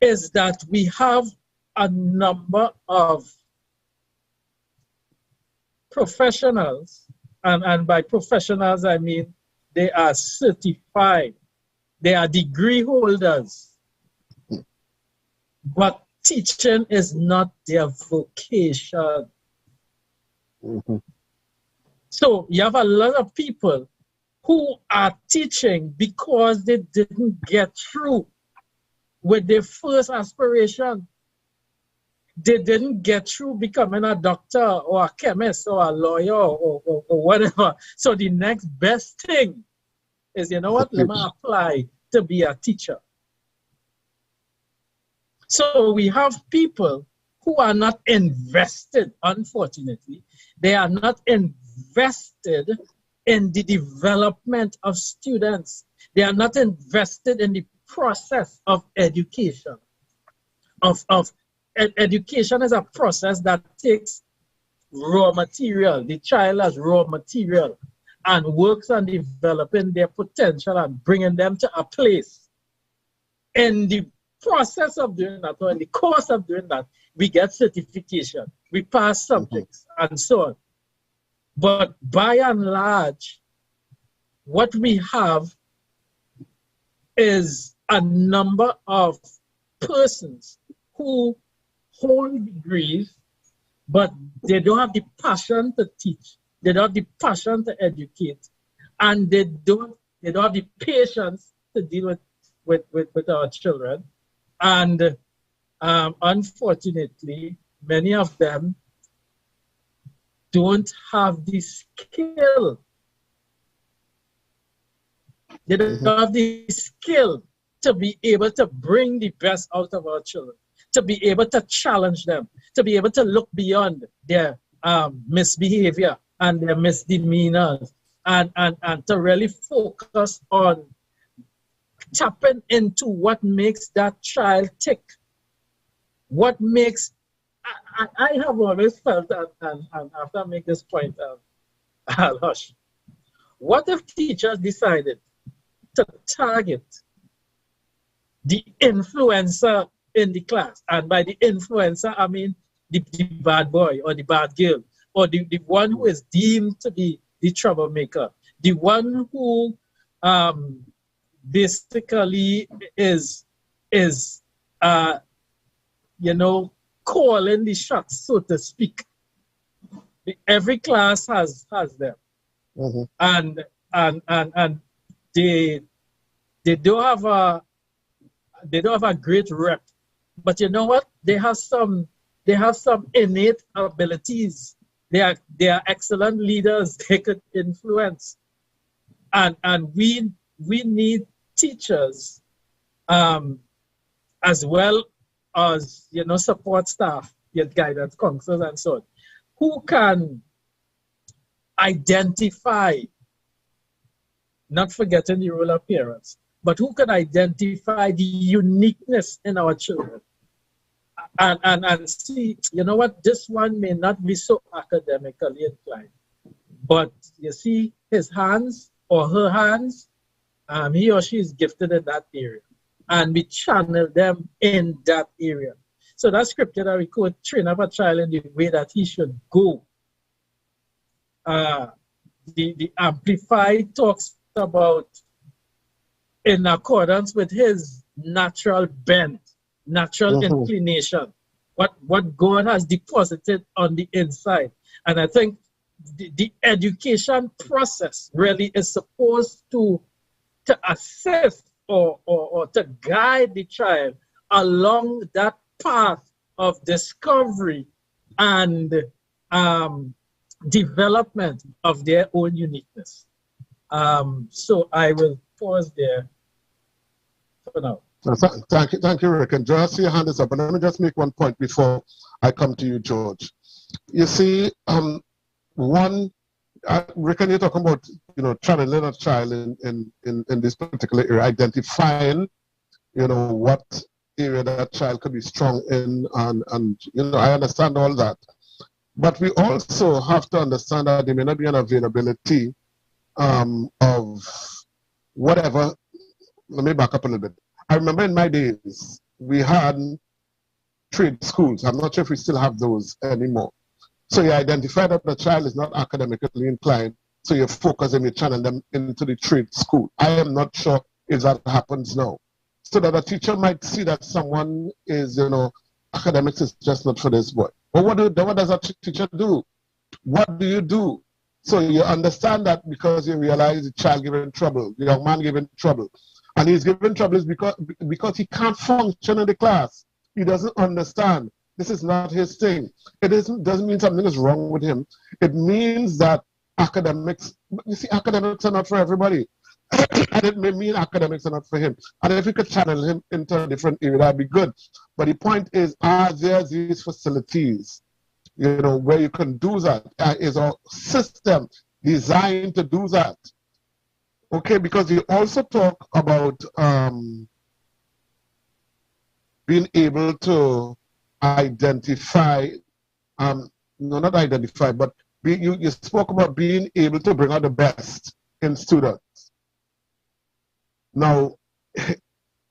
is that we have a number of professionals, and by professionals I mean they are certified, they are degree holders, but teaching is not their vocation. Mm-hmm. So you have a lot of people who are teaching because they didn't get through with their first aspiration. They didn't get through becoming a doctor or a chemist or a lawyer or whatever. So the next best thing is, you know what, let me apply to be a teacher. So we have people who are not invested, unfortunately. They are not invested in the development of students. They are not invested in the process of education. Education is a process that takes raw material. The child has raw material and works on developing their potential and bringing them to a place. In the process of doing that, or in the course of doing that, we get certification, we pass subjects, and so on. But by and large, what we have is a number of persons who hold degrees, but they don't have the passion to teach. They don't have the passion to educate, and they don't have the patience to deal with our children. And unfortunately, many of them don't have the skill. They don't have the skill to be able to bring the best out of our children, to be able to challenge them, to be able to look beyond their misbehavior and their misdemeanors, and to really focus on tapping into what makes that child tick. What makes, I have always felt that, and after I make this point, I'll hush. What if teachers decided to target the influencer in the class? And by the influencer, I mean the bad boy or the bad girl, or the one who is deemed to be the troublemaker, the one who basically is calling the shots, so to speak. Every class has them, and they don't have a great rep, but you know what? They have some innate abilities. They are excellent leaders. They could influence, and we need teachers, as well as support staff, guidance counselors, and so on, who can identify, not forgetting the role of parents, but who can identify the uniqueness in our children and see, you know what, this one may not be so academically inclined, but you see his hands or her hands, he or she is gifted in that area, and we channel them in that area. So that scripture that we could train up a child in the way that he should go. The Amplified talks about in accordance with his natural bent, natural inclination, what God has deposited on the inside. And I think the education process really is supposed to assist or to guide the child along that path of discovery and development of their own uniqueness. So I will pause there for now. Thank you, Riquen. Just see your hand is up, and let me just make one point before I come to you, George. You see, Riquen, you're talking about channeling a child in this particular area, identifying what area that child could be strong in, and I understand all that. But we also have to understand that there may not be an availability of whatever. Let me back up a little bit. I remember in my days, we had trade schools. I'm not sure if we still have those anymore. So you identify that the child is not academically inclined, so you focus and you channel them into the trade school. I am not sure if that happens now. So that a teacher might see that someone is, academics is just not for this boy. But what does a teacher do? What do you do? So you understand that because you realize the child given trouble, the young man given trouble. And he's given trouble is because he can't function in the class. He doesn't understand. This is not his thing. It doesn't mean something is wrong with him. It means that academics are not for everybody. And it may mean academics are not for him. And if we could channel him into a different area, that'd be good. But the point is, are there these facilities, where you can do that? Is a system designed to do that? Okay, because you also talk about being able to identify, not identify, but you spoke about being able to bring out the best in students. Now,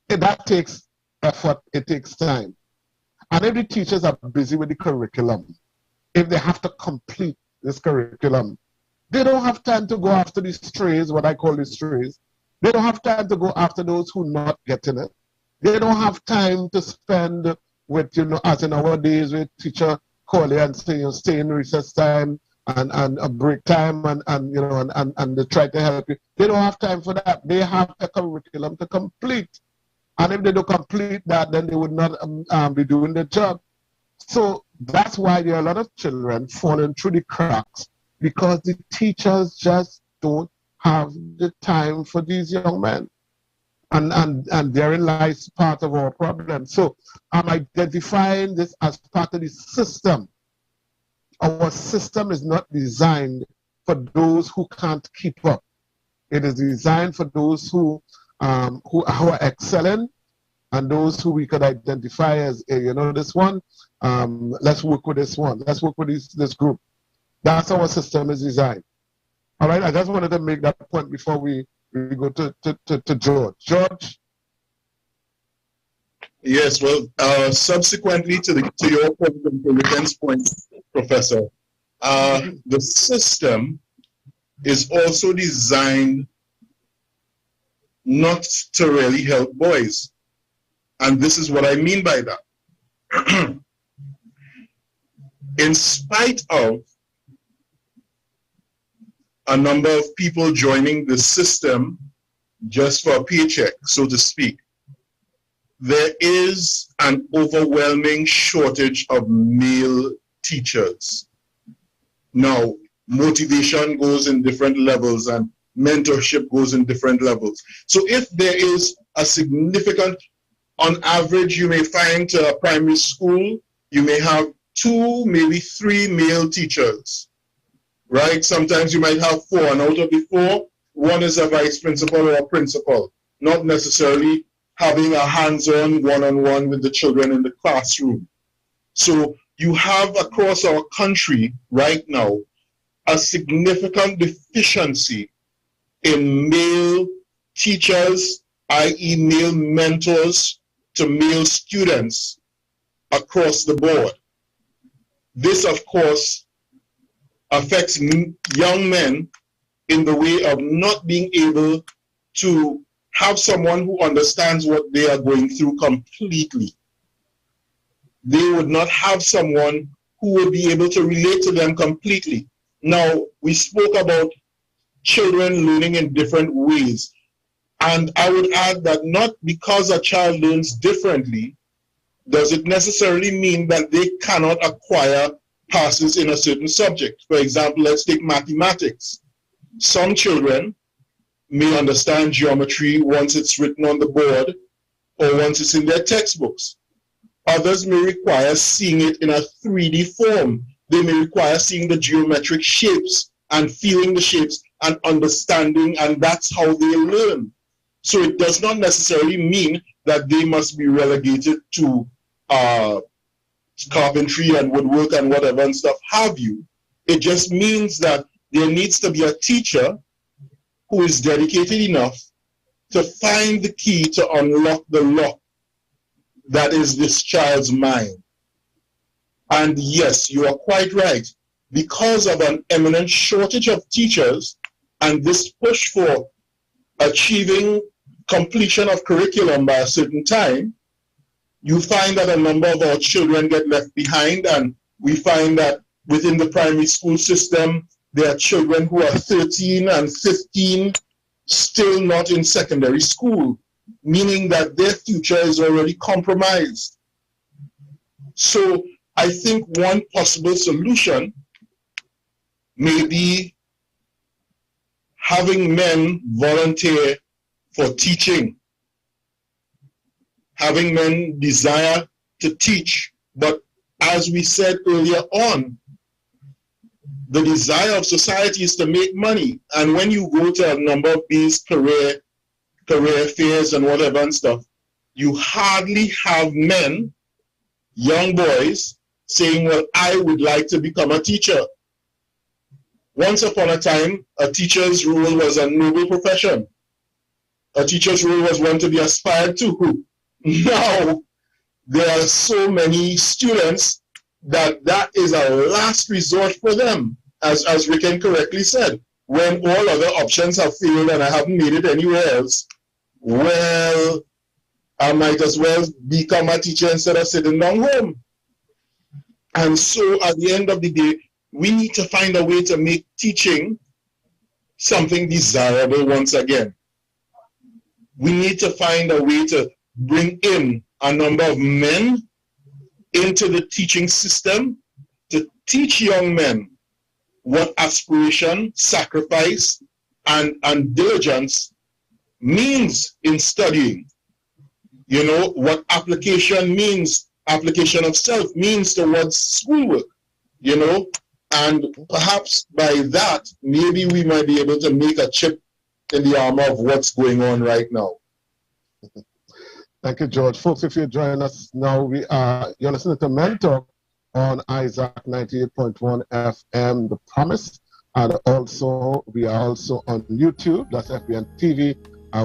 that takes effort, it takes time. And if the teachers are busy with the curriculum, if they have to complete this curriculum, they don't have time to go after the strays, what I call the strays. They don't have time to go after those who are not getting it. They don't have time to spend with, as in our days, with teacher call you and say, stay in recess time and a break time and they try to help you. They don't have time for that. They have a curriculum to complete. And if they don't complete that, then they would not be doing the job. So that's why there are a lot of children falling through the cracks, because the teachers just don't have the time for these young men. And therein lies part of our problem. So I'm identifying this as part of the system. Our system is not designed for those who can't keep up. It is designed for those who are excellent, and those who we could identify as, this one, let's work with this one. Let's work with this group. That's how our system is designed. All right, I just wanted to make that point before we go to George. George? Yes, well, subsequently to your point, to Riqen's point, Professor, the system is also designed not to really help boys. And this is what I mean by that. In spite of a number of people joining the system just for a paycheck, so to speak, there is an overwhelming shortage of male teachers. Now, motivation goes in different levels and mentorship goes in different levels. So if there is a significant, on average, you may find to a primary school, you may have 2, maybe 3 male teachers, right? Sometimes you might have 4, and out of the 4, 1 is a vice principal or a principal, not necessarily having a hands-on one-on-one with the children in the classroom. So you have across our country right now a significant deficiency in male teachers, i.e. male mentors to male students across the board. This, of course, affects young men in the way of not being able to have someone who understands what they are going through completely. They would not have someone who would be able to relate to them completely. Now, we spoke about children learning in different ways. And I would add that not because a child learns differently, does it necessarily mean that they cannot acquire passes in a certain subject. For example, let's take mathematics. Some children may understand geometry once it's written on the board or once it's in their textbooks. Others may require seeing it in a 3D form. They may require seeing the geometric shapes and feeling the shapes and understanding, and that's how they learn. So it does not necessarily mean that they must be relegated to carpentry and woodwork and whatever and stuff have you. It just means that there needs to be a teacher who is dedicated enough to find the key to unlock the lock that is this child's mind. And yes, you are quite right. Because of an imminent shortage of teachers and this push for achieving completion of curriculum by a certain time, you find that a number of our children get left behind, and we find that within the primary school system, there are children who are 13 and 15 still not in secondary school, meaning that their future is already compromised. So I think one possible solution may be having men volunteer for teaching, having men desire to teach. But as we said earlier on, the desire of society is to make money. And when you go to a number of these career fairs and whatever and stuff, you hardly have men, young boys, saying, well, I would like to become a teacher. Once upon a time, a teacher's role was a noble profession. A teacher's role was one to be aspired to. Now, there are so many students that is a last resort for them, as Riquen correctly said. When all other options have failed and I haven't made it anywhere else, well, I might as well become a teacher instead of sitting down home. And so at the end of the day, we need to find a way to make teaching something desirable once again. We need to find a way to bring in a number of men into the teaching system to teach young men what aspiration, sacrifice, and diligence means in studying. You know, what application means, application of self means towards schoolwork, you know, and perhaps by that, maybe we might be able to make a chip in the armor of what's going on right now. Thank you, George. Folks, if you're joining us now, you're listening to Mentor on Isaac 98.1 FM, The Promise. And also, we are also on YouTube, that's FBN TV.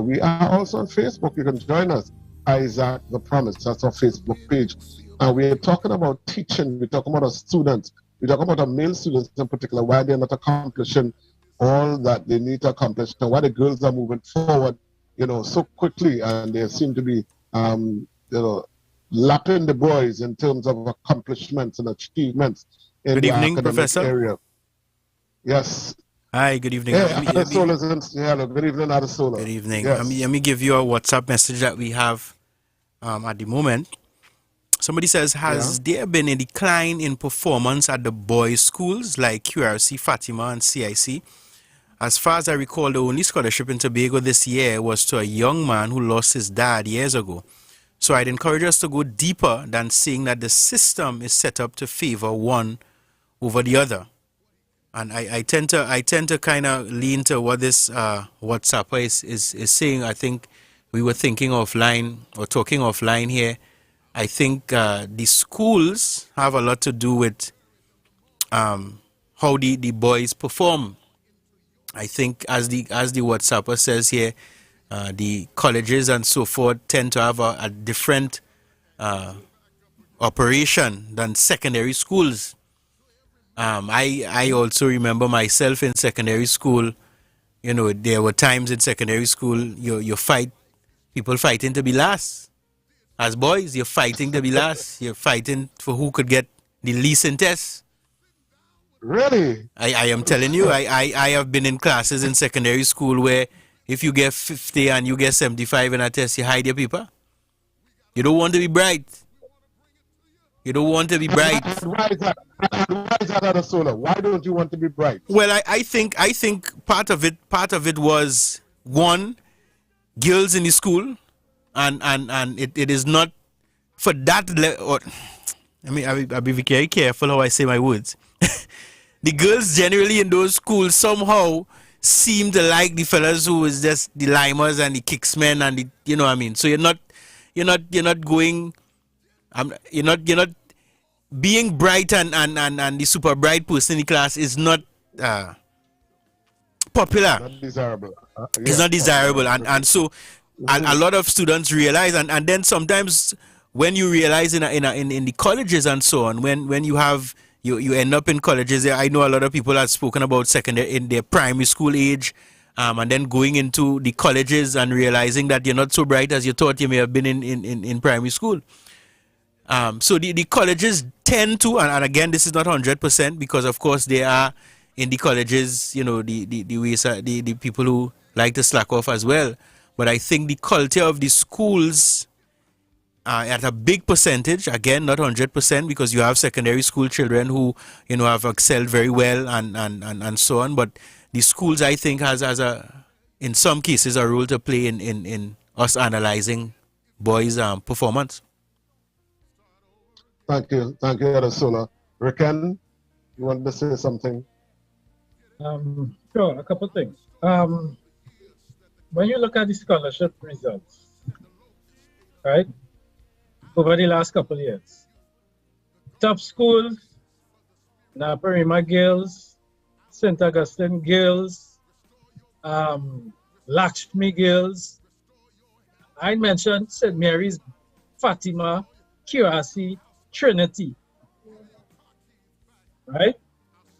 We are also on Facebook. You can join us, Isaac The Promise. That's our Facebook page. And we're talking about teaching. We're talking about our students. We're talking about our male students in particular, why they're not accomplishing all that they need to accomplish, and why the girls are moving forward, you know, so quickly, and they seem to be, you know, lapping the boys in terms of accomplishments and achievements in Good the evening, academic Professor. area. Yes. Hi, good evening. Yeah, hello, good evening, Adesola. Good evening. Yes. Let me give you a WhatsApp message that we have at the moment. Somebody says, has there been a decline in performance at the boys' schools like QRC, Fatima, and CIC? As far as I recall, the only scholarship in Tobago this year was to a young man who lost his dad years ago. So I'd encourage us to go deeper than saying that the system is set up to favor one over the other. And I tend to kind of lean to what this WhatsApper is saying. I think we were thinking offline or talking offline here. I think the schools have a lot to do with how the boys perform. I think as the WhatsApper says here, the colleges and so forth tend to have a different operation than secondary schools. I also remember myself in secondary school. You know, there were times in secondary school you fight, people fighting to be last. As boys, you're fighting to be last. You're fighting for who could get the least in tests. Really? I am telling you, I have been in classes in secondary school where if you get 50 and you get 75 in a test, you hide your paper. You don't want to be bright. You don't want to be bright. Why is that, Adesola? Why don't you want to be bright? Well, I think part of it was, one, girls in the school, and it is not for that level. I'll be very careful how I say my words. The girls generally in those schools somehow seem to like the fellas who is just the limers and the kicksmen and the, you know what I mean. So you're not going, you're not being bright and the super bright person in the class is not popular. Not desirable. It's not desirable, and so a lot of students realize, and then sometimes when you realize in the colleges and so on, when you have you end up in colleges. I know a lot of people have spoken about secondary in their primary school age, and then going into the colleges and realizing that you're not so bright as you thought you may have been in primary school. So the colleges tend to, and again, this is not 100% because of course they are in the colleges, you know, the people who like to slack off as well. But I think the culture of the schools at a big percentage, again, not 100%, because you have secondary school children who, you know, have excelled very well and so on. But the schools, I think, has in some cases, a role to play in us analyzing boys' performance. Thank you, Adesola. Riquen, you wanted to say something? Sure, a couple of things. When you look at the scholarship results, right, over the last couple of years, top schools, Naparima Girls, St. Augustine Girls, Lakshmi Girls, I mentioned St. Mary's, Fatima, QRC Trinity, right?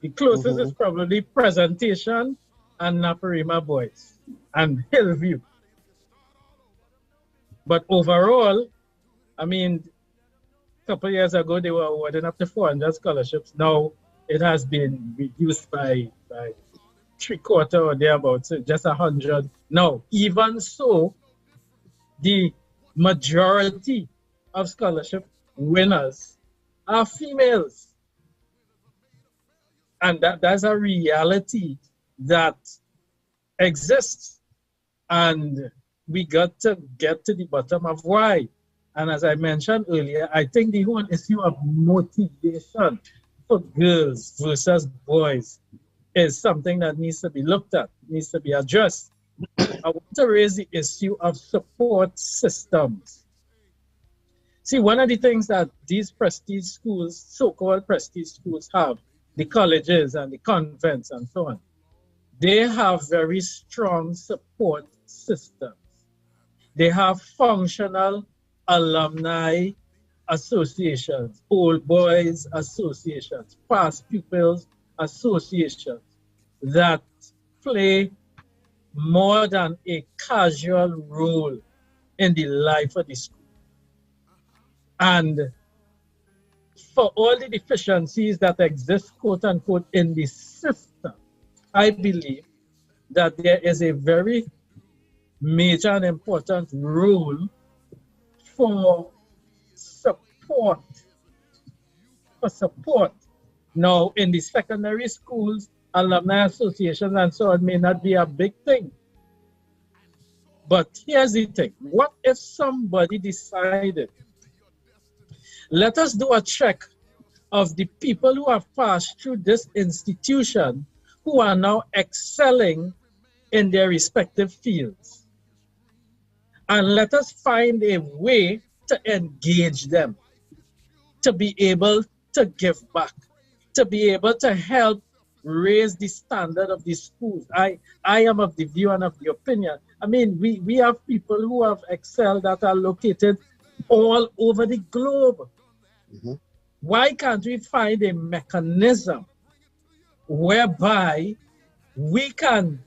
The closest is probably Presentation and Naparima Boys and Hillview. But overall, I mean, a couple of years ago, they were awarding up to 400 scholarships. Now it has been reduced by 3/4 or thereabouts, so just 100. Now, even so, the majority of scholarship winners are females. And that's a reality that exists. And we got to get to the bottom of why. And as I mentioned earlier, I think the whole issue of motivation for girls versus boys is something that needs to be looked at, needs to be addressed. I want to raise the issue of support systems. See, one of the things that these prestige schools, so-called prestige schools have, the colleges and the convents and so on, they have very strong support systems. They have functional alumni associations, old boys associations, past pupils associations that play more than a casual role in the life of the school. And for all the deficiencies that exist, quote unquote, in the system, I believe that there is a very major and important role for support. Now, in the secondary schools, alumni associations and so on may not be a big thing. But here's the thing. What if somebody decided, let us do a check of the people who have passed through this institution who are now excelling in their respective fields. And let us find a way to engage them, to be able to give back, to be able to help raise the standard of the schools. I am of the view and of the opinion. I mean, we have people who have excelled that are located all over the globe. Mm-hmm. Why can't we find a mechanism whereby we can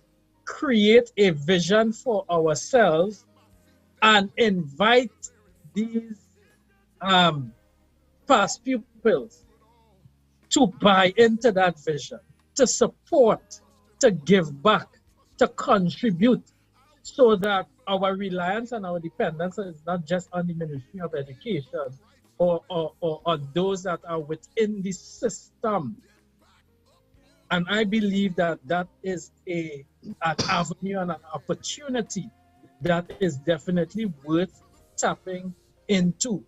create a vision for ourselves and invite these past pupils to buy into that vision, to support, to give back, to contribute, so that our reliance and our dependence is not just on the Ministry of Education or on those that are within the system. And I believe that that is an avenue and an opportunity that is definitely worth tapping into.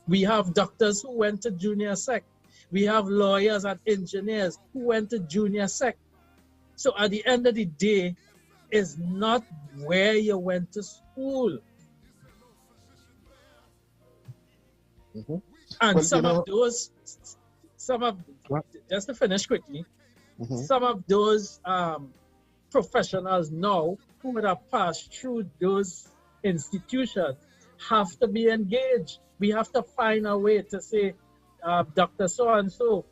We have doctors who went to junior sec. We have lawyers and engineers who went to junior sec. So at the end of the day, it's not where you went to school. Mm-hmm. And well, just to finish quickly, mm-hmm. Some of those professionals now who would have passed through those institutions have to be engaged. We have to find a way to say, Dr. So-and-so,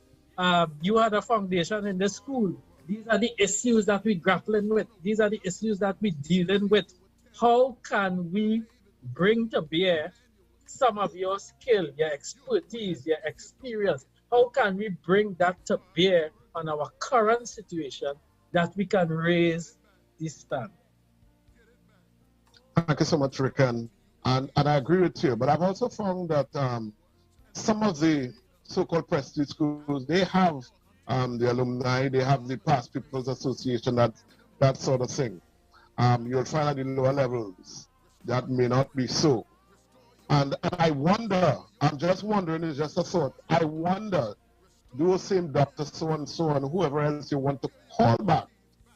you had a foundation in the school. These are the issues that we're grappling with. These are the issues that we're dealing with. How can we bring to bear some of your skill, your expertise, your experience? How can we bring that to bear on our current situation that we can raise this stand? Thank you so much, Riquen. And I agree with you, but I've also found that some of the so-called prestige schools, they have the alumni, they have the past people's association, that sort of thing. You'll find at the lower levels that may not be so. And I wonder, I'm just wondering, it's just a thought, I wonder, those same doctors, so and so, and whoever else you want to call back,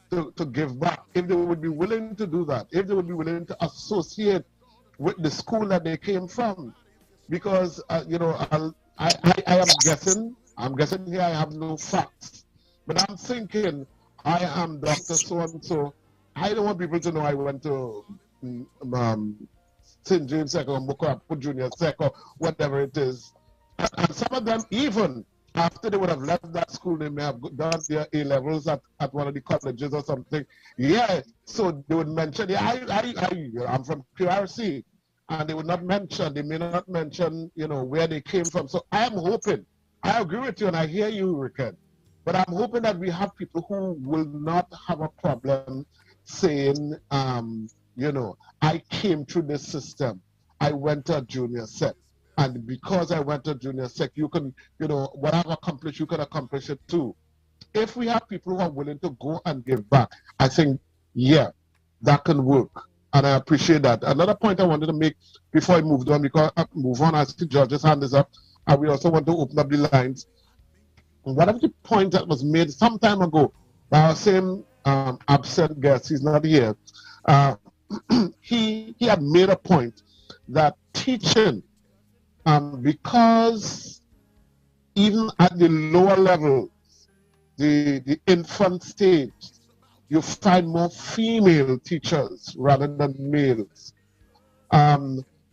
to give back, if they would be willing to do that, if they would be willing to associate with the school that they came from. Because, I am guessing here, I have no facts, but I'm thinking, I am Dr. So-and-so. I don't want people to know I went to St. James Sec or Mukurapu Junior Sec or whatever it is. And some of them, even after they would have left that school, they may have done their A-levels at one of the colleges or something. Yeah, so they would mention, yeah, I'm from QRC, and they would not mention, they may not mention, you know, where they came from. So I am hoping, I agree with you and I hear you, Riquen, but I'm hoping that we have people who will not have a problem saying, you know, I came through this system. I went to a junior sec. And because I went to junior sec, you can, you know, what I've accomplished, you can accomplish it too. If we have people who are willing to go and give back, I think, yeah, that can work. And I appreciate that. Another point I wanted to make before I moved on, because I move on, I see George's hand is up, and we also want to open up the lines. One of the points that was made some time ago by our same absent guest, he's not here, he had made a point that teaching, because even at the lower levels, the infant stage, you find more female teachers rather than males.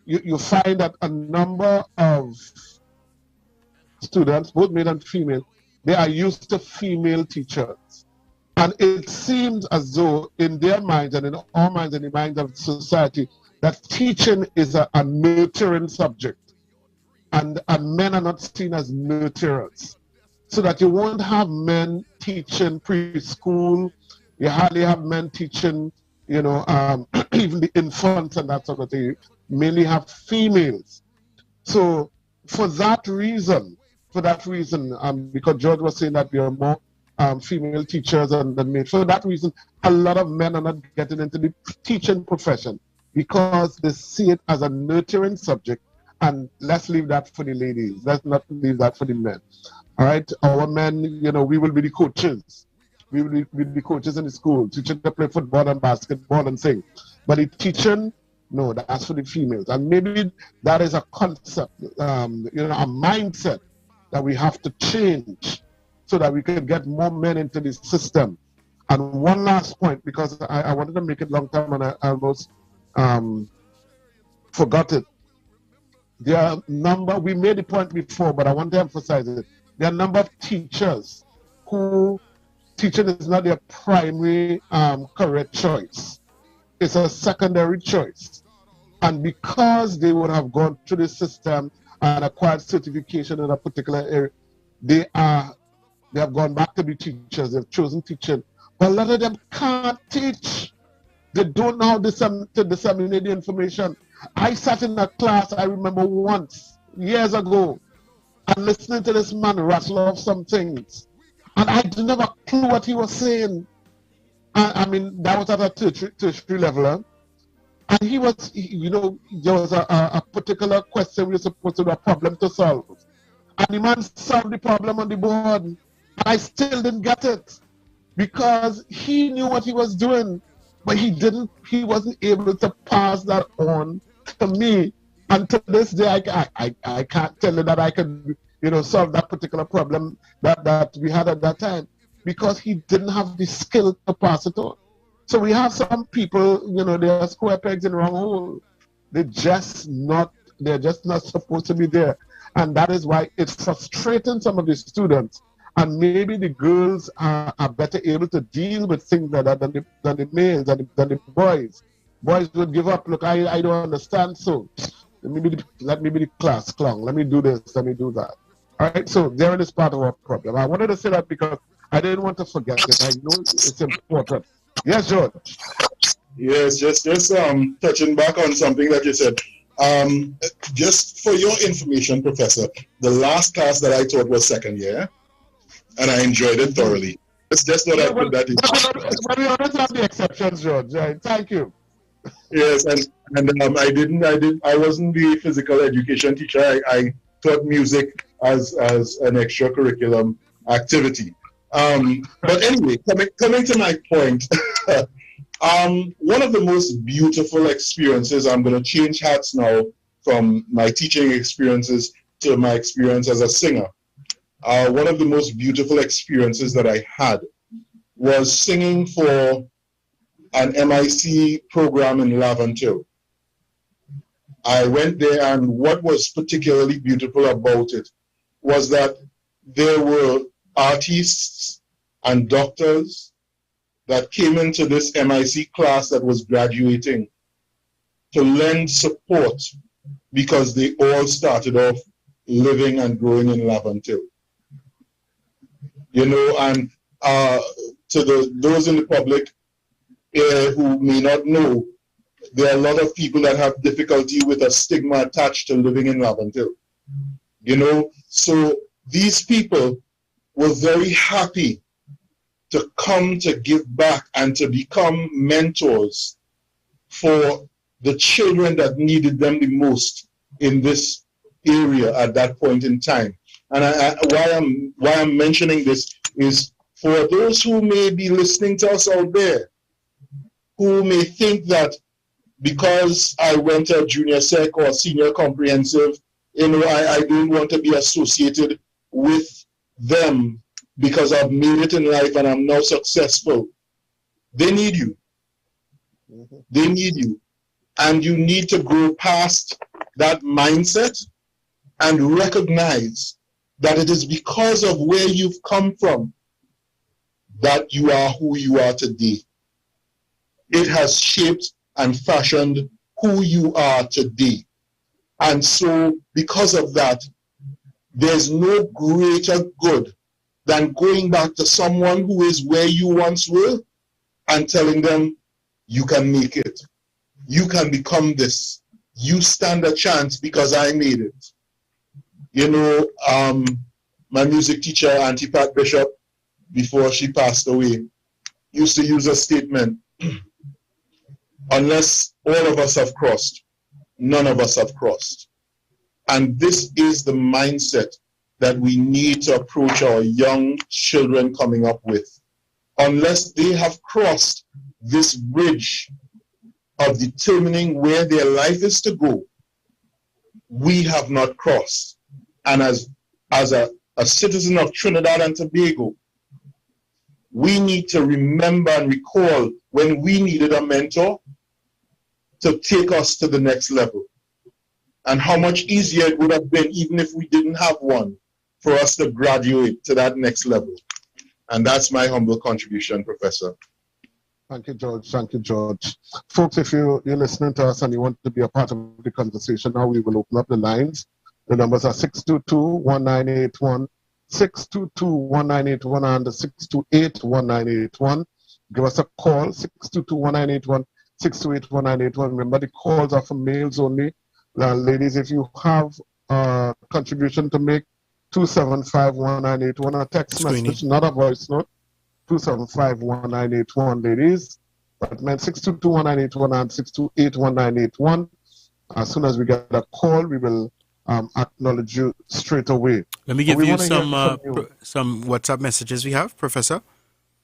You find that a number of students, both male and female, they are used to female teachers. And it seems as though in their minds and in our minds and in the minds of society, that teaching is a nurturing subject. And men are not seen as nurturers. So that you won't have men teaching preschool, you hardly have men teaching, you know, even the infants and that sort of thing. You mainly have females. So for that reason, because George was saying that there are more female teachers than male, for that reason, a lot of men are not getting into the teaching profession because they see it as a nurturing subject. And let's leave that for the ladies. Let's not leave that for the men. All right, our men, you know, we will be the coaches. We will be the coaches in the school, teaching to play football and basketball and things. But the teaching, no, that's for the females. And maybe that is a concept, you know, a mindset that we have to change so that we can get more men into the system. And one last point, because I wanted to make it long time and I almost forgot it. There are we made the point before, but I want to emphasize it. There are a number of teachers who teaching is not their primary career choice. It's a secondary choice. And because they would have gone through the system and acquired certification in a particular area, they have gone back to be teachers. They've chosen teaching. But a lot of them can't teach. They don't know how to disseminate the information. I sat in a class, I remember once, years ago, and listening to this man rattle off some things. And I didn't have a clue what he was saying. I mean, that was at a tertiary level. Huh? And he was, you know, there was a particular question we were supposed to do, a problem to solve. And the man solved the problem on the board. And I still didn't get it. Because he knew what he was doing. But he wasn't able to pass that on to me. And to this day, I can't tell you that I can, you know, solve that particular problem that we had at that time, because he didn't have the skill to pass it on. So we have some people, you know, they are square pegs in the wrong hole. They're just not supposed to be there. And that is why it's frustrating some of the students. And maybe the girls are better able to deal with things like that than the males, than the boys. Boys would give up. Look, I don't understand, so let me be the class clown. Let me do this, let me do that. All right, so there is part of our problem. I wanted to say that because I didn't want to forget it. I know it's important. Yes, George. Yes, just touching back on something that you said. Just for your information, Professor, the last class that I taught was second year, and I enjoyed it thoroughly. It's just that I put that in. But we always have the exceptions, George. Right? Thank you. Yes, and I wasn't the physical education teacher. I taught music as an extracurriculum activity. But anyway, coming to my point, one of the most beautiful experiences, I'm going to change hats now from my teaching experiences to my experience as a singer. One of the most beautiful experiences that I had was singing for an MIC program in Laventille. I went there, and what was particularly beautiful about it was that there were artists and doctors that came into this MIC class that was graduating to lend support because they all started off living and growing in Laventille. You know, and to those in the public who may not know, there are a lot of people that have difficulty with a stigma attached to living in Laventille. You know, so these people were very happy to come to give back and to become mentors for the children that needed them the most in this area at that point in time. And why I'm mentioning this is for those who may be listening to us out there, who may think that because I went to junior sec or senior comprehensive, you know, I don't want to be associated with them because I've made it in life and I'm now successful. They need you. They need you. And you need to grow past that mindset and recognize that it is because of where you've come from that you are who you are today. It has shaped and fashioned who you are today. And so because of that, there's no greater good than going back to someone who is where you once were and telling them, you can make it. You can become this. You stand a chance because I made it. You know, my music teacher, Auntie Pat Bishop, before she passed away, used to use a statement, unless all of us have crossed, none of us have crossed. And this is the mindset that we need to approach our young children coming up with. Unless they have crossed this bridge of determining where their life is to go, we have not crossed. And as a citizen of Trinidad and Tobago, we need to remember and recall when we needed a mentor to take us to the next level. And how much easier it would have been, even if we didn't have one, for us to graduate to that next level. And that's my humble contribution, Professor. Thank you, George. Thank you, George. Folks, if you're listening to us and you want to be a part of the conversation now, we will open up the lines. The numbers are 622-1981, 622-1981, and 628-1981. Give us a call, 622-1981, 628-1981. Remember, the calls are for males only. Ladies, if you have a contribution to make, 275-1981, a text message, not a voice note, 275-1981, ladies. But men, 622-1981 and 628-1981. As soon as we get a call, we will acknowledge you straight away. Let me give you some WhatsApp messages we have, Professor.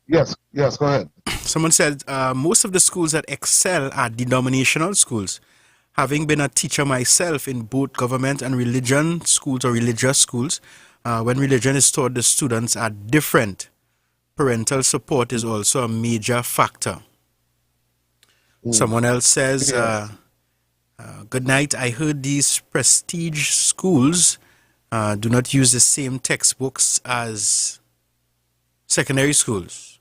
Yes, go ahead. Someone said, most of the schools that excel are denominational schools. Having been a teacher myself in both government and religion schools or religious schools, when religion is taught, the students are different. Parental support is also a major factor. Someone else says, good night. I heard these prestige schools do not use the same textbooks as secondary schools.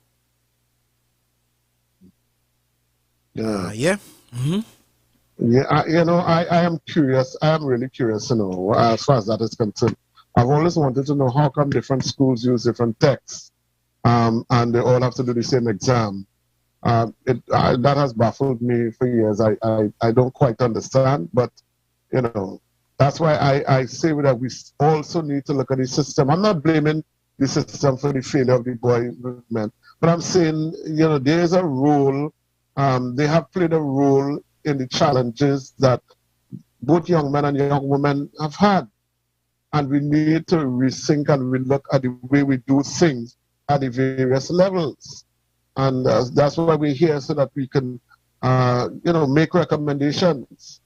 Yeah. Mm-hmm. Yeah, I am curious. I am really curious to know, as far as that is concerned. I've always wanted to know how come different schools use different texts, and they all have to do the same exam. That has baffled me for years. I don't quite understand, but, that's why I say that we also need to look at the system. I'm not blaming the system for the failure of the boy movement, but I'm saying, there is a role, they have played a role in the challenges that both young men and young women have had. And we need to rethink and relook at the way we do things at the various levels. And that's why we're here, so that we can, make recommendations.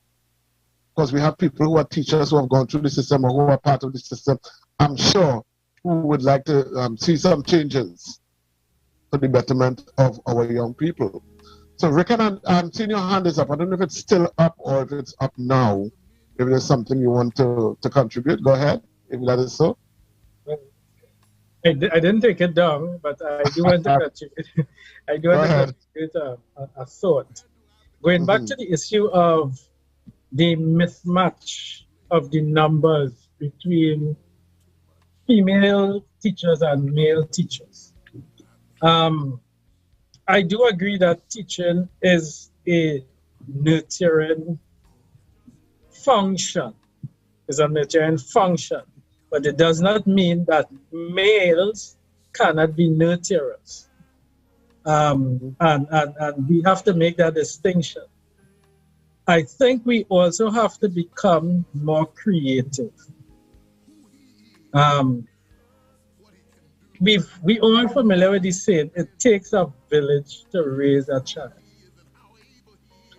Because we have people who are teachers who have gone through the system or who are part of the system, I'm sure, who would like to see some changes for the betterment of our young people. So, Riquen, I'm seeing your hand is up. I don't know if it's still up or if it's up now. if there's something you want to contribute, go ahead, if that is so. I didn't take it down, but I do want to contribute. I do want to contribute a thought. Going back to the issue of the mismatch of the numbers between female teachers and male teachers. I do agree that teaching is a nurturing function. It's a nurturing function. But it does not mean that males cannot be nurturers. And we have to make that distinction. I think we also have to become more creative. We all familiar with the saying, it takes a village to raise a child.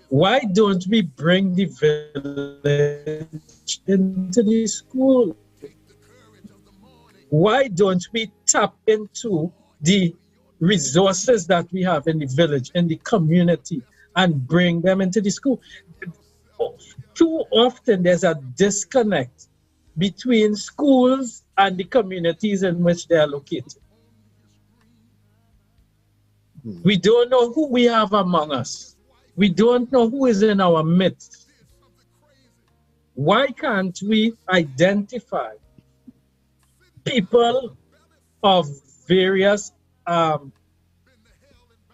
Why don't we bring the village into the school? Why don't we tap into the resources that we have in the village, in the community, and bring them into the school? Too often there's a disconnect between schools and the communities in which they are located. We don't know who we have among us. We don't know who is in our midst. Why can't we identify people of various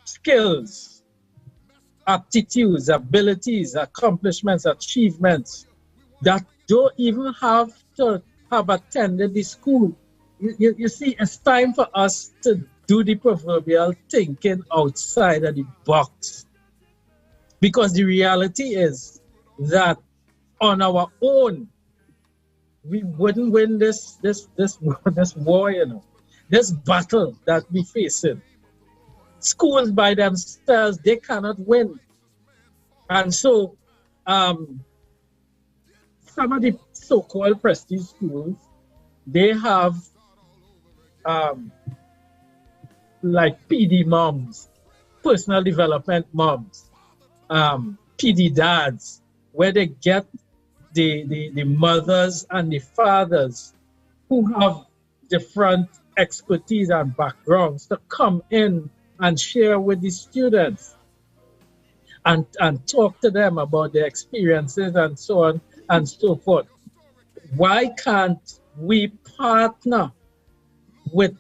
skills, aptitudes, abilities, accomplishments, achievements that don't even have to have attended the school? You see, it's time for us to do the proverbial thinking outside of the box. Because the reality is that on our own, we wouldn't win this war, you know, this battle that we facing. Schools by themselves, they cannot win. And so some of the so-called prestige schools, they have like PD moms, personal development moms, PD dads, where they get the mothers and the fathers who have different expertise and backgrounds to come in and share with the students and talk to them about their experiences and so on and so forth. Why can't we partner with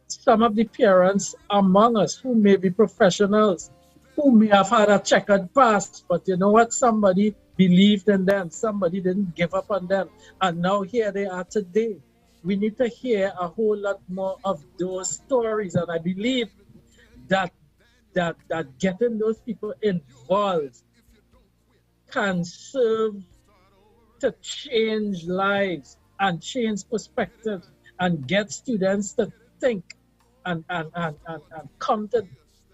some of the parents among us who may be professionals, who may have had a checkered past, but you know what? Somebody believed in them, somebody didn't give up on them, and now here they are today. We need to hear a whole lot more of those stories, and I believe that getting those people involved can serve to change lives and change perspectives and get students to think and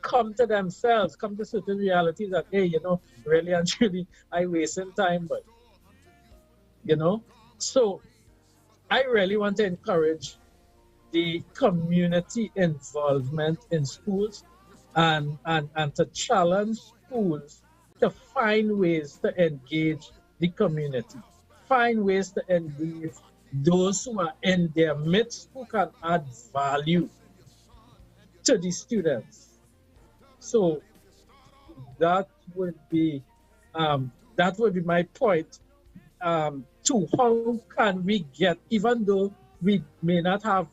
come to themselves, come to certain realities that, hey, you know, really and truly, I wasting time, but, you know. So I really want to encourage the community involvement in schools and to challenge schools to find ways to engage the community, find ways to engage those who are in their midst who can add value to the students. So that would be my point to how can we get, even though we may not have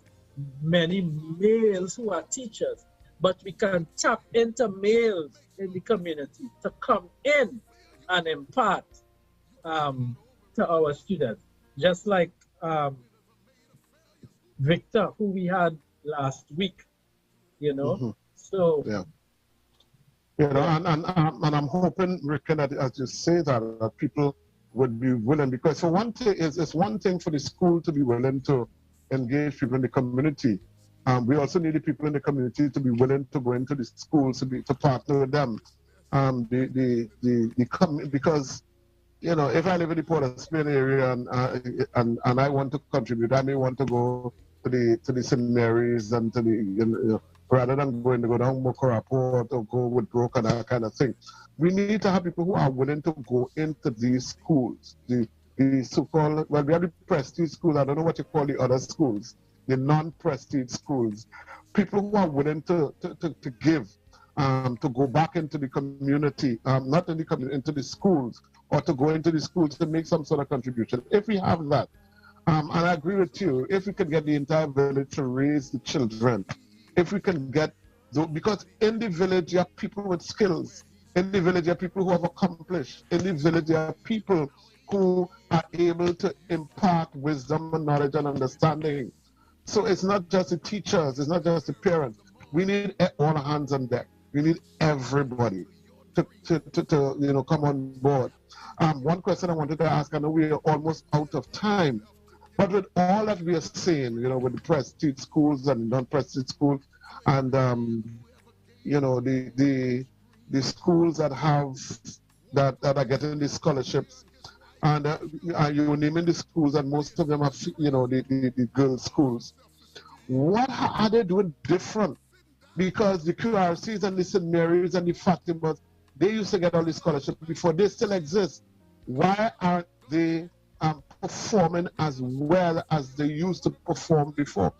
many males who are teachers, but we can tap into males in the community to come in and impart to our students. Just like Victor, who we had last week, you know. So yeah. You know, and I'm hoping, Riquen, that as you say that people would be willing, because so one thing is, it's one thing for the school to be willing to engage people in the community. We also need the people in the community to be willing to go into the schools to partner with them. Because, you know, if I live in the Port of Spain area and I want to contribute, I may want to go to the seminaries and to the rather than going to go down Mokoraport or go with Broke and that kind of thing. We need to have people who are willing to go into these schools, the so-called, well, we have the prestige schools. I don't know what you call the other schools, the non-prestige schools. People who are willing to give, to go back into the community, not in the community, into the schools, or to go into the schools to make some sort of contribution. If we have that, and I agree with you, if we can get the entire village to raise the children, if we can get, because in the village you have people with skills, in the village you have people who have accomplished, in the village you have people who are able to impart wisdom and knowledge and understanding. So it's not just the teachers, it's not just the parents. We need all hands on deck. We need everybody to come on board. One question I wanted to ask, I know we are almost out of time, but with all that we are seeing, with the prestige schools and non-prestige schools, and the schools that have that are getting these scholarships, and you're naming the schools, and most of them have, the girls' schools. What are they doing different? Because the QRCs and the St. Mary's and the Fatimas, they used to get all these scholarships before. They still exist. Why aren't they performing as well as they used to perform before?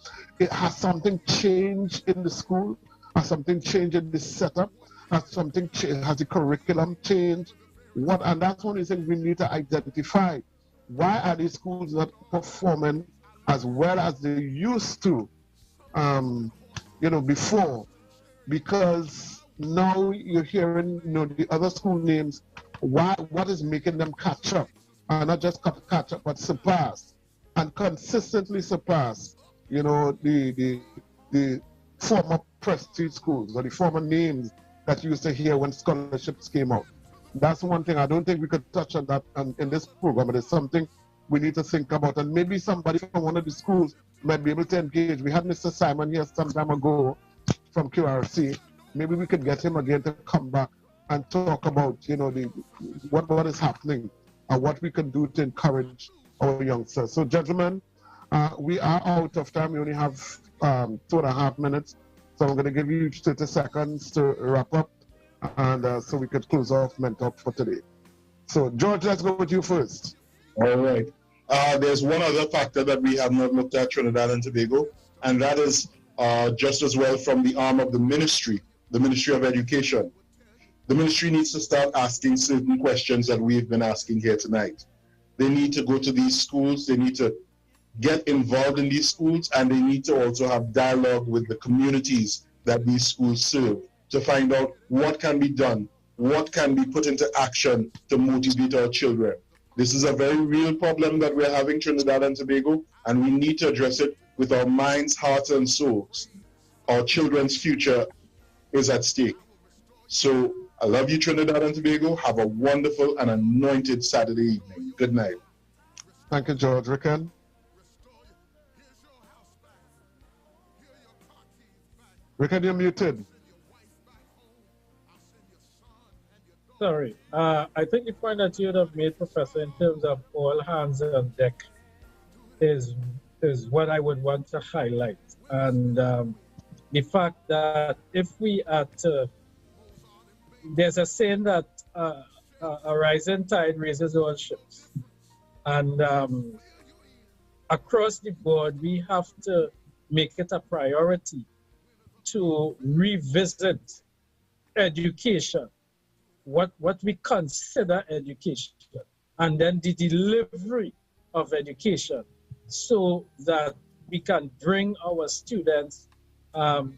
Has something changed in the school? Has something changed in the setup? Has the curriculum changed? And that's one of the things we need to identify. Why are these schools not performing as well as they used to, before? Because now you're hearing, the other school names. What is making them catch up? Not just catch up, but surpass, and consistently surpass, the former prestige schools or the former names that you used to hear when scholarships came out. That's one thing. I don't think we could touch on that in this program, but it's something we need to think about. And maybe somebody from one of the schools might be able to engage. We had Mr. Simon here some time ago from QRC. Maybe we could get him again to come back and talk about, what is happening and what we can do to encourage our youngsters. So, gentlemen, we are out of time. We only have 2.5 minutes. So I'm going to give you 30 seconds to wrap up, and so we could close off Mentalk for today. So, George, let's go with you first. All right. There's one other factor that we have not looked at Trinidad and Tobago, and that is just as well from the arm of the Ministry of Education. The ministry needs to start asking certain questions that we've been asking here tonight. They need to go to these schools, they need to get involved in these schools, and they need to also have dialogue with the communities that these schools serve to find out what can be done, what can be put into action to motivate our children. This is a very real problem that we're having Trinidad and Tobago, and we need to address it with our minds, hearts, and souls. Our children's future is at stake. So I love you, Trinidad and Tobago. Have a wonderful and anointed Saturday evening. Good night. Thank you, George. Riquen? Riquen, you're muted. Sorry. I think the point that you would have made, Professor, in terms of all hands on deck is what I would want to highlight. And the fact that if we are to, there's a saying that a rising tide raises all ships. And across the board, we have to make it a priority to revisit education, what we consider education, and then the delivery of education, so that we can bring our students,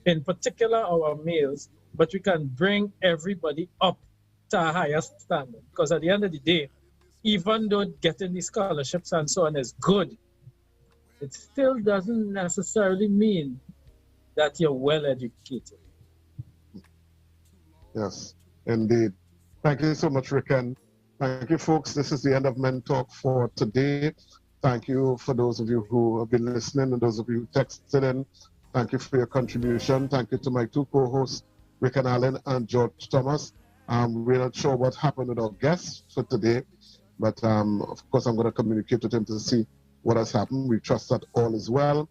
in particular our males, but we can bring everybody up to a higher standard. Because at the end of the day, even though getting the scholarships and so on is good, it still doesn't necessarily mean that you're well educated. Yes, indeed. Thank you so much, Riquen. Thank you, folks. This is the end of Men Talk for today. Thank you for those of you who have been listening and those of you who texted in. Thank you for your contribution. Thank you to my two co-hosts, Riquen Allen and George Thomas. We're not sure what happened with our guests for today, but of course I'm going to communicate with him to see what has happened. We trust that all is well.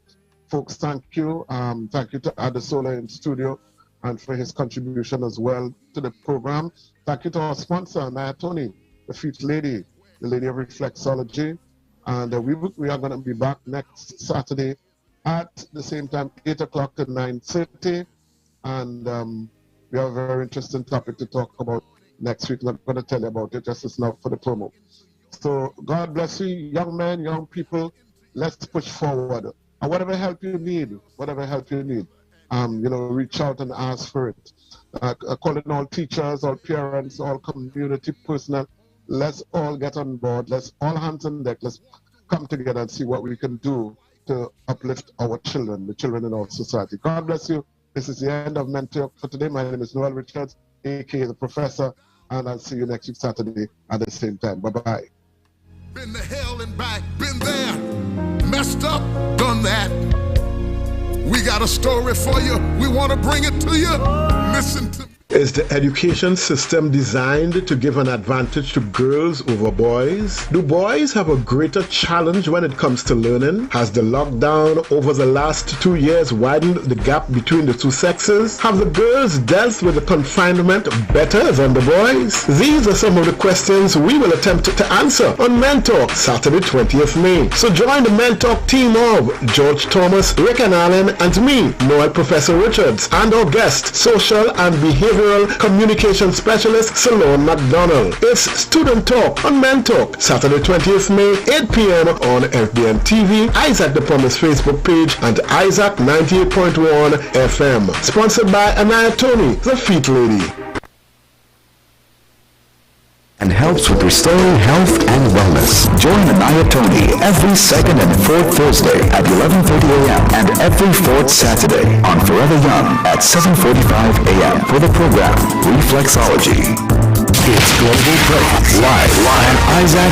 folks, thank you. Thank you to Adesola in studio and for his contribution as well to the program. Thank you to our sponsor, Naya Tony, the Feet Lady, the Lady of Reflexology. And we are going to be back next Saturday at the same time, 8 o'clock to 9:30. And we have a very interesting topic to talk about next week. I'm not going to tell you about it, just listen out for the promo. So God bless you, young men, young people. Let's push forward. And whatever help you need, reach out and ask for it. Calling all teachers, all parents, all community personnel. Let's all get on board. Let's all hands on deck. Let's come together and see what we can do to uplift our children, the children in our society. God bless you. This is the end of Mentor for today. My name is Noel Richards, aka the Professor, and I'll see you next week Saturday at the same time. Bye-bye. Been to hell and back, been there, messed up, done that. We got a story for you. We want to bring it to you. Listen to me. Is the education system designed to give an advantage to girls over boys? Do boys have a greater challenge when it comes to learning? Has the lockdown over the last 2 years widened the gap between the two sexes? Have the girls dealt with the confinement better than the boys? These are some of the questions we will attempt to answer on Mentor Saturday 20th May. So join the Mentor team of George Thomas, Riquen Allen, and me, Noel Professor Richards, and our guest, social and behavioral communication specialist Salorne McDonald. It's Student Talk on Mentor Saturday 20th May, 8 p.m. on FBN TV, Isaac the Promise Facebook page, and Isaac 98.1 FM. Sponsored by Anaya Tony, the Feet Lady. And helps with restoring health and wellness. Join Anaya Tony every second and fourth Thursday at 11:30 a.m. and every fourth Saturday on Forever Young at 7:45 a.m. for the program Reflexology. It's Global Break live on Isaac